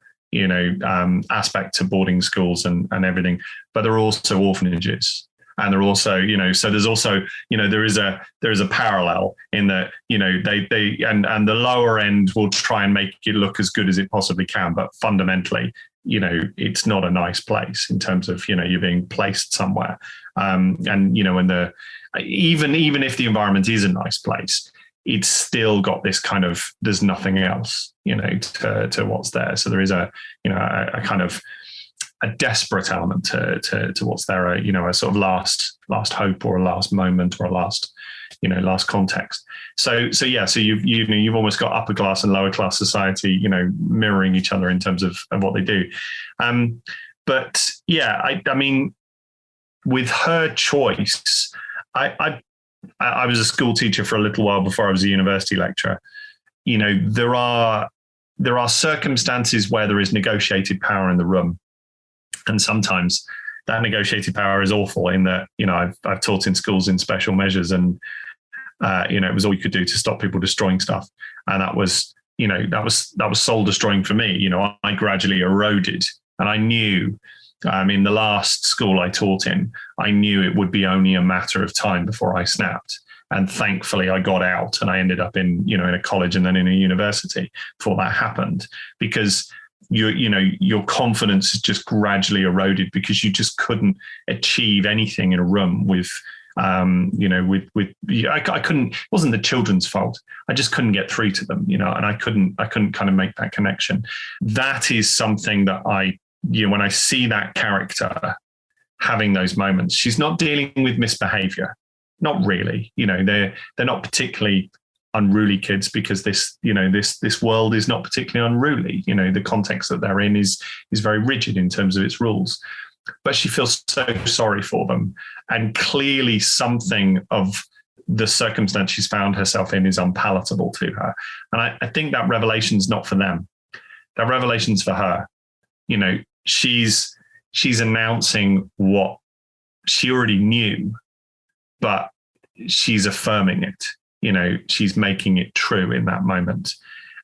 aspect to boarding schools and everything, but there are also orphanages. And they're also, so there's also, there is a parallel in that, they and the lower end will try and make it look as good as it possibly can. But fundamentally, it's not a nice place in terms of, you're being placed somewhere. And, when even if the environment is a nice place, it's still got this kind of, there's nothing else, to what's there. So there is a kind of a desperate element to what's there, a sort of last hope or a last moment or a last context. So you've almost got upper class and lower class society, mirroring each other in terms of what they do. But yeah, I mean, with her choice, I was a school teacher for a little while before I was a university lecturer. There are circumstances where there is negotiated power in the room. And sometimes that negotiated power is awful in that, I've taught in schools in special measures and, it was all you could do to stop people destroying stuff. And that was soul destroying for me. I gradually eroded, and I knew in the last school I taught in, I knew it would be only a matter of time before I snapped. And thankfully I got out and I ended up in a college and then in a university before that happened, because your confidence is just gradually eroded because you just couldn't achieve anything in a room with, I couldn't, it wasn't the children's fault. I just couldn't get through to them, and I couldn't kind of make that connection. That is something that when I see that character having those moments, she's not dealing with misbehavior. Not really, they're not particularly unruly kids because this world is not particularly unruly. The context that they're in is very rigid in terms of its rules, but she feels so sorry for them. And clearly something of the circumstance she's found herself in is unpalatable to her. And I think that revelation's not for them. That revelation's for her. She's announcing what she already knew, but she's affirming it. She's making it true in that moment.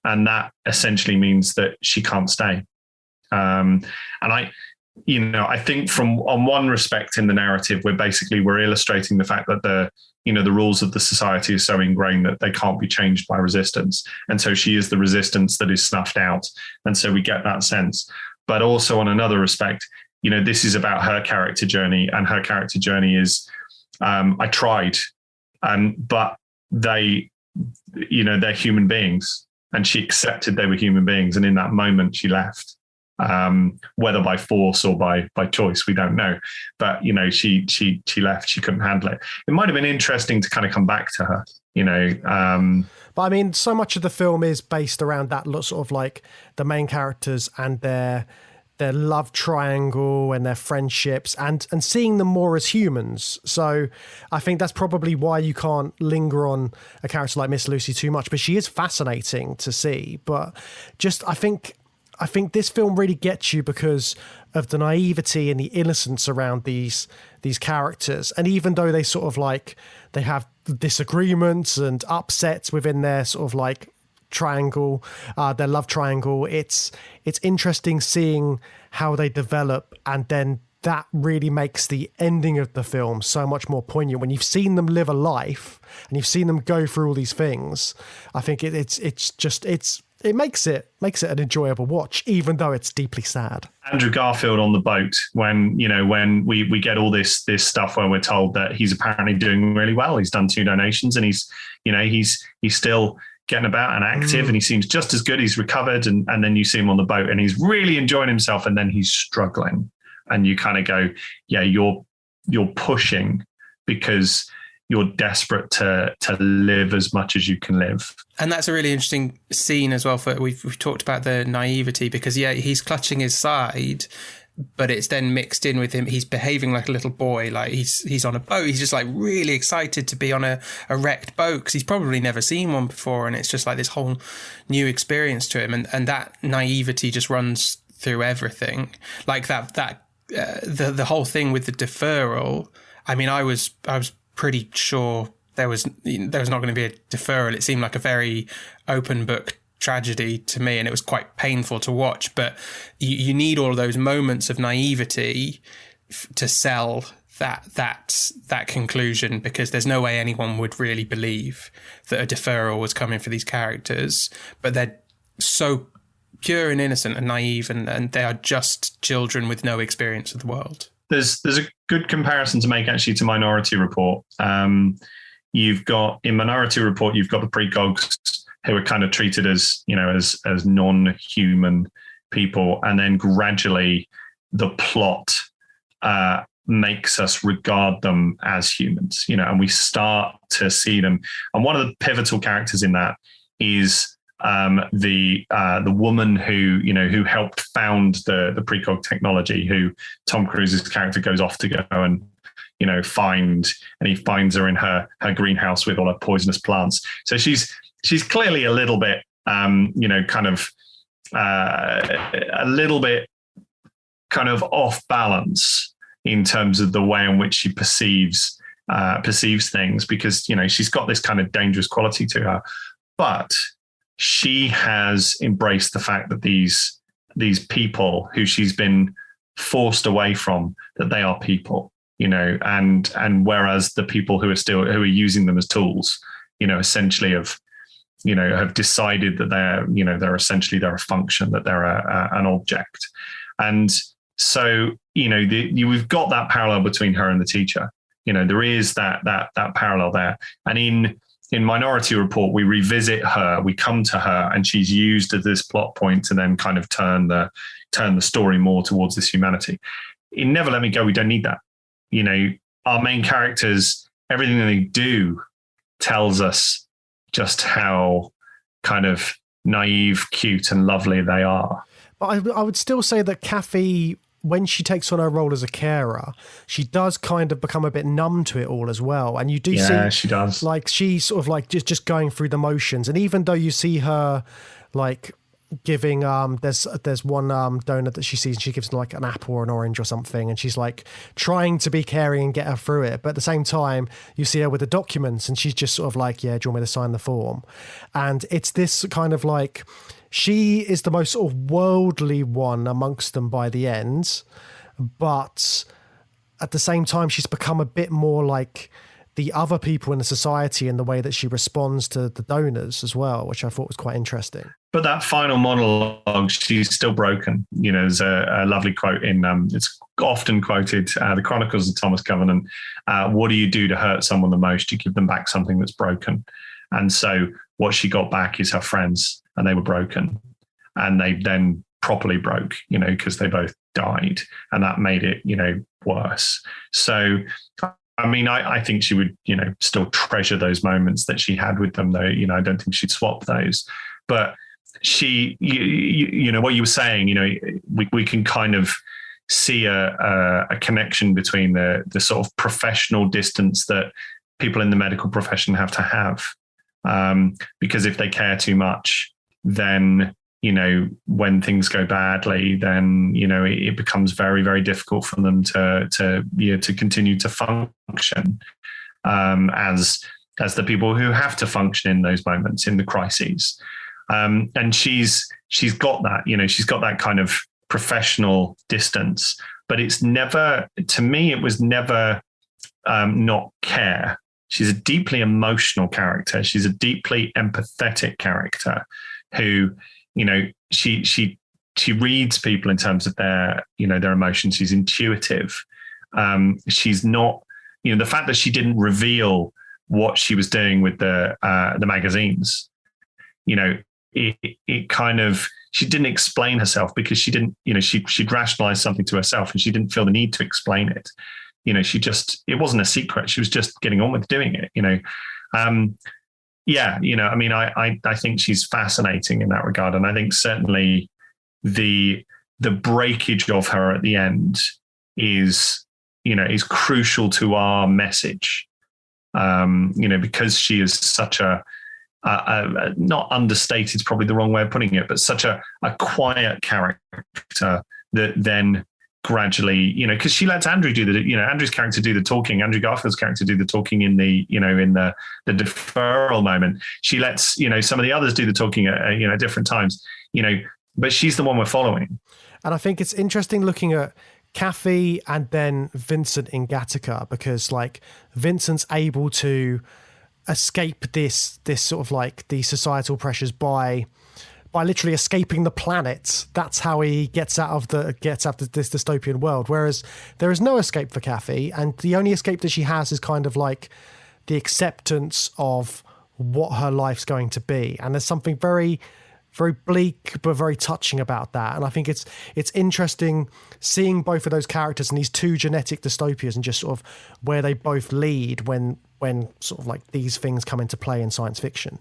And that essentially means that she can't stay. And I think on one respect in the narrative, we're illustrating the fact that the rules of the society are so ingrained that they can't be changed by resistance. And so she is the resistance that is snuffed out. And so we get that sense. But also on another respect, this is about her character journey, and her character journey is, I tried, but they're human beings, and she accepted they were human beings. And in that moment she left, whether by force or by choice, we don't know. But, she left, she couldn't handle it. It might've been interesting to kind of come back to her, But I mean, so much of the film is based around that sort of like the main characters and their love triangle and their friendships and seeing them more as humans. So I think that's probably why you can't linger on a character like Miss Lucy too much, but she is fascinating to see. But just, I think this film really gets you because of the naivety and the innocence around these characters. And even though they sort of like, they have disagreements and upsets within their sort of like triangle, their love triangle, it's interesting seeing how they develop, and then that really makes the ending of the film so much more poignant when you've seen them live a life and you've seen them go through all these things. I think it makes it an enjoyable watch, even though it's deeply sad. Andrew Garfield on the boat, when we get all this stuff where we're told that he's apparently doing really well. He's done 2 donations and he's still getting about and active, and he seems just as good. He's recovered, and then you see him on the boat and he's really enjoying himself, and then he's struggling, and you kind of go, yeah, you're pushing because you're desperate to live as much as you can live. And that's a really interesting scene as well. We've talked about the naivety, because he's clutching his side, but it's then mixed in with him. He's behaving like a little boy, like he's on a boat. He's just like really excited to be on a wrecked boat because he's probably never seen one before, and it's just like this whole new experience to him. And that naivety just runs through everything. Like the whole thing with the deferral. I mean, I was pretty sure there was not going to be a deferral. It seemed like a very open book tragedy to me, and it was quite painful to watch. But you need all of those moments of naivety to sell that conclusion, because there's no way anyone would really believe that a deferral was coming for these characters. But they're so pure and innocent and naive, and they are just children with no experience of the world. There's a good comparison to make actually to Minority Report. You've got in Minority Report, you've got the precogs who are kind of treated as, as non-human people. And then gradually the plot makes us regard them as humans, and we start to see them. And one of the pivotal characters in that is the woman who helped found the precog technology, who Tom Cruise's character goes off to go and find, and he finds her in her greenhouse with all her poisonous plants. So she's clearly a little bit kind of a little bit kind of off balance in terms of the way in which she perceives things, because she's got this kind of dangerous quality to her, but she has embraced the fact that these people who she's been forced away from, that they are people, and whereas the people who are using them as tools, essentially have decided that they're essentially a function, that they're an object. And so, we've got that parallel between her and the teacher. There is that parallel there. And in Minority Report, we revisit her, we come to her, and she's used as this plot point to then kind of turn the story more towards this humanity. In Never Let Me Go, we don't need that. Our main characters, everything that they do tells us just how kind of naive, cute, and lovely they are. But I would still say that Kathy, when she takes on her role as a carer, she does kind of become a bit numb to it all as well. And you do see, she does. Like, she's sort of like just going through the motions. And even though you see her like giving, there's one donut that she sees, and she gives like an apple or an orange or something, and she's like trying to be caring and get her through it. But at the same time, you see her with the documents, and she's just sort of like, yeah, do you want me to sign the form? And it's this kind of like, she is the most sort of worldly one amongst them by the end, but at the same time, she's become a bit more like the other people in the society in the way that she responds to the donors as well, which I thought was quite interesting. But that final monologue, she's still broken. There's a lovely quote in, it's often quoted, the Chronicles of Thomas Covenant. What do you do to hurt someone the most? You give them back something that's broken. And so what she got back is her friends, and they were broken. And they then properly broke, because they both died. And that made it, worse. So, I mean, I think she would, still treasure those moments that she had with them, though. I don't think she'd swap those. But she, what you were saying, we can kind of see a connection between the sort of professional distance that people in the medical profession have to have. Because if they care too much, then, when things go badly, then, it becomes very, very difficult for them to continue to function as the people who have to function in those moments, in the crises. And she's got that, she's got that kind of professional distance, but it's never, to me, it was never not care. She's a deeply emotional character. She's a deeply empathetic character who, she reads people in terms of their emotions. She's intuitive. She's not, the fact that she didn't reveal what she was doing with the magazines, it kind of, she didn't explain herself because she didn't, she'd rationalized something to herself and she didn't feel the need to explain it. it wasn't a secret. She was just getting on with doing it, I think she's fascinating in that regard. And I think certainly the breakage of her at the end is crucial to our message, because she is such a not understated is probably the wrong way of putting it, but such a quiet character that then gradually, because she lets Andrew do Andrew's character do the talking, Andrew Garfield's character do the talking in the deferral moment. She lets, some of the others do the talking at different times, but she's the one we're following. And I think it's interesting looking at Kathy and then Vincent in Gattaca, because like Vincent's able to escape this sort of like the societal pressures by literally escaping the planet. That's how he gets out of this dystopian world. Whereas there is no escape for Kathy, and the only escape that she has is kind of like the acceptance of what her life's going to be. And there's something very, very bleak but very touching about that. And I think it's interesting seeing both of those characters and these two genetic dystopias and just sort of where they both lead when sort of like these things come into play in science fiction.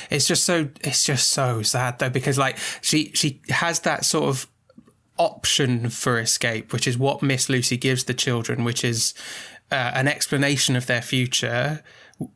It's just so sad though, because like she has that sort of option for escape, which is what Miss Lucy gives the children, which is an explanation of their future,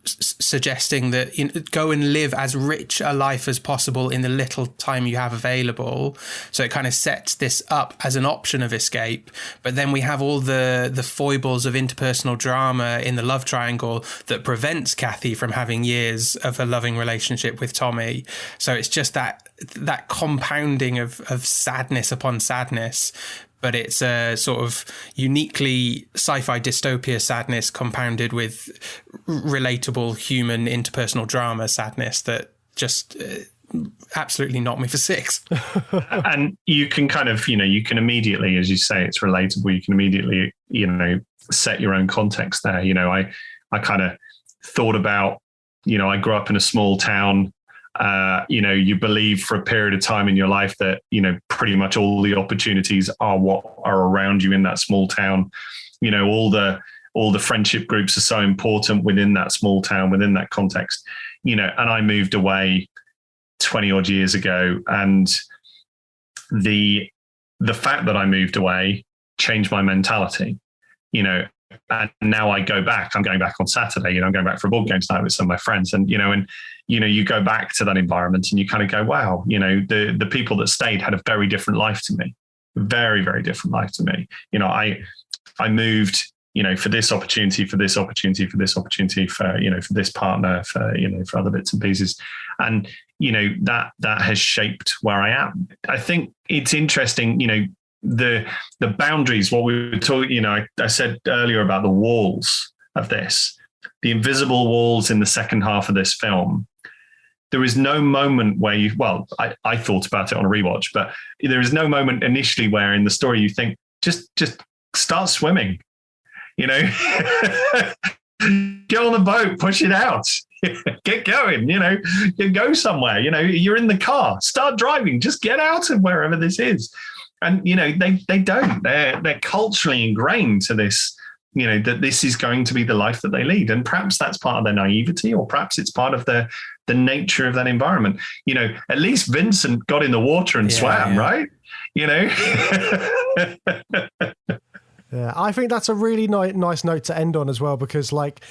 suggesting that go and live as rich a life as possible in the little time you have available. So it kind of sets this up as an option of escape. But then we have all the foibles of interpersonal drama in the love triangle that prevents Kathy from having years of a loving relationship with Tommy. So it's just that compounding of sadness upon sadness. But it's a sort of uniquely sci-fi dystopia sadness compounded with relatable human interpersonal drama sadness that just absolutely knocked me for six. And you can kind of, you can immediately, as you say, it's relatable. You can immediately, set your own context there. I kind of thought about, I grew up in a small town. You believe for a period of time in your life that, pretty much all the opportunities are what are around you in that small town. All the friendship groups are so important within that small town, within that context, and I moved away 20 odd years ago. And the fact that I moved away changed my mentality, and now I go back. I'm going back on Saturday. I'm going back for a board game tonight with some of my friends, and you go back to that environment and you kind of go, wow, the people that stayed had a very different life to me, very, very different life to me. I moved, for this opportunity, for this opportunity, for this opportunity, for this partner, for other bits and pieces, and that has shaped where I am. I think it's interesting, the boundaries, what we were talking, I said earlier about the walls of this, the invisible walls in the second half of this film. There is no moment where I thought about it on a rewatch, but there is no moment initially where in the story you think, just start swimming, get on the boat, push it out, get going, go somewhere, you're in the car, start driving, just get out of wherever this is. And, they don't, they're culturally ingrained to this, that this is going to be the life that they lead. And perhaps that's part of their naivety, or perhaps it's part of the nature of that environment. At least Vincent got in the water and swam, right? Yeah, I think that's a really nice note to end on as well, because like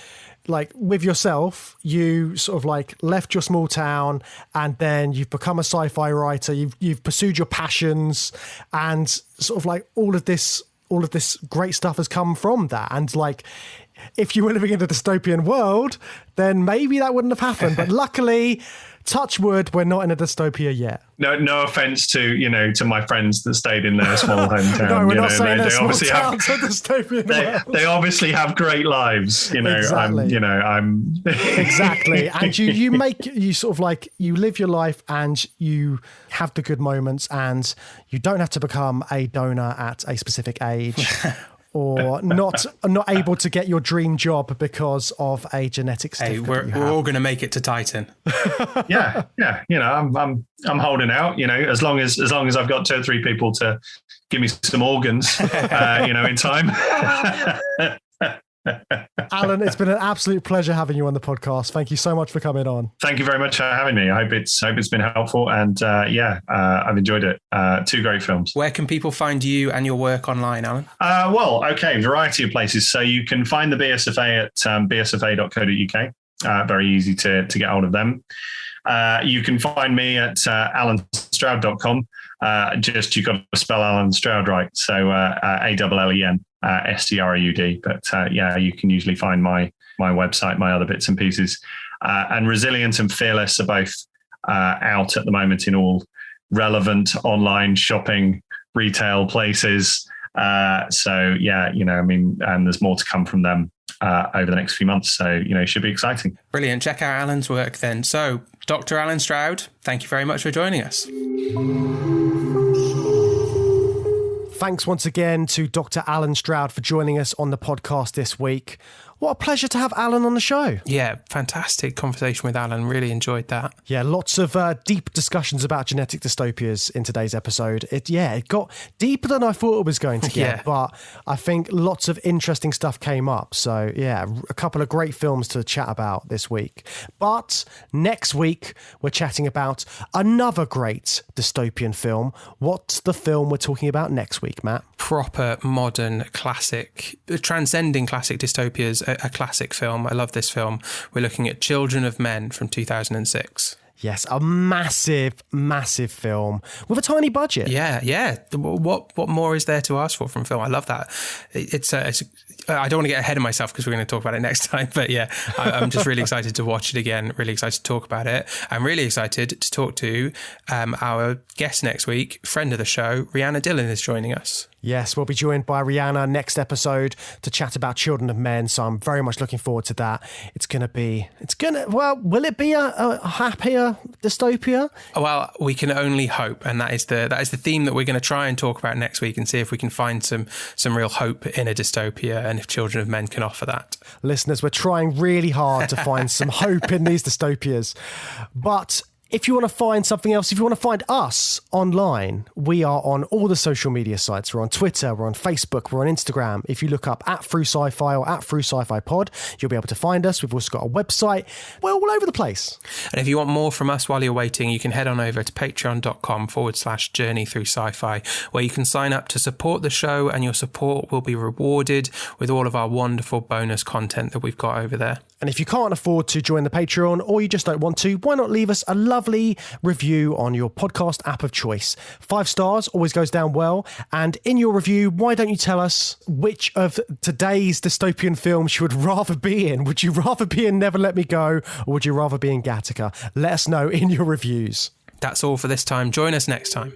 with yourself, you sort of like left your small town and then you've become a sci-fi writer. You've pursued your passions, and sort of like all of this great stuff has come from that. And like, if you were living in a dystopian world, then maybe that wouldn't have happened. But luckily, touch wood, we're not in a dystopia yet. No offense to my friends that stayed in their small hometown. No, we're not saying they're small towns are dystopian world. They obviously have great lives. Exactly. I'm exactly. And you sort of like, you live your life and you have the good moments, and you don't have to become a donor at a specific age. Or not able to get your dream job because of a genetic certificate. We're all going to make it to Titan. Yeah. I'm holding out. As long as I've got 2 or 3 people to give me some organs, in time. Alan, it's been an absolute pleasure having you on the podcast. Thank you so much for coming on. Thank you very much for having me. I hope it's been helpful, and I've enjoyed it. 2 great films. Where can people find you and your work online, Alan? Variety of places. So you can find the BSFA at bsfa.co.uk. Very easy to get hold of them. You can find me at allenstroud.com. Just you've got to spell Allen Stroud right. So ALLEN STROUD. But you can usually find my website, my other bits and pieces. And Resilient and Fearless are both out at the moment in all relevant online shopping retail places. And there's more to come from them over the next few months. So, it should be exciting. Brilliant. Check out Alan's work then. So, Dr. Allen Stroud, thank you very much for joining us. Thanks once again to Dr. Allen Stroud for joining us on the podcast this week. What a pleasure to have Alan on the show. Yeah, fantastic conversation with Alan. Really enjoyed that. Yeah, lots of deep discussions about genetic dystopias in today's episode. It got deeper than I thought it was going to get, but I think lots of interesting stuff came up. So, yeah, a couple of great films to chat about this week. But next week, we're chatting about another great dystopian film. What's the film we're talking about next week, Matt? Proper modern classic, transcending classic dystopias, a classic film. I love this film. We're looking at Children of Men from 2006. Yes, a massive, massive film with a tiny budget. Yeah. What more is there to ask for from film? I love that. I don't want to get ahead of myself because we're going to talk about it next time. But yeah, I'm just really excited to watch it again. Really excited to talk about it. I'm really excited to talk to our guest next week, friend of the show, Rihanna Dillon is joining us. Yes, we'll be joined by Rihanna next episode to chat about Children of Men. So I'm very much looking forward to that. Will it be a happier dystopia? Well, we can only hope. And that is the theme that we're going to try and talk about next week and see if we can find some real hope in a dystopia and if Children of Men can offer that. Listeners, we're trying really hard to find some hope in these dystopias. But if you want to find something else, if you want to find us online, we are on all the social media sites. We're on Twitter, we're on Facebook, we're on Instagram. If you look up @Through Sci-Fi or @Through Sci-Fi Pod, you'll be able to find us. We've also got a website. We're all over the place. And if you want more from us while you're waiting, you can head on over to patreon.com/journey through sci-fi, where you can sign up to support the show, and your support will be rewarded with all of our wonderful bonus content that we've got over there. And if you can't afford to join the Patreon, or you just don't want to, why not leave us a lovely review on your podcast app of choice? 5 stars always goes down well. And in your review, why don't you tell us which of today's dystopian films you would rather be in? Would you rather be in Never Let Me Go, or would you rather be in Gattaca? Let us know in your reviews. That's all for this time. Join us next time.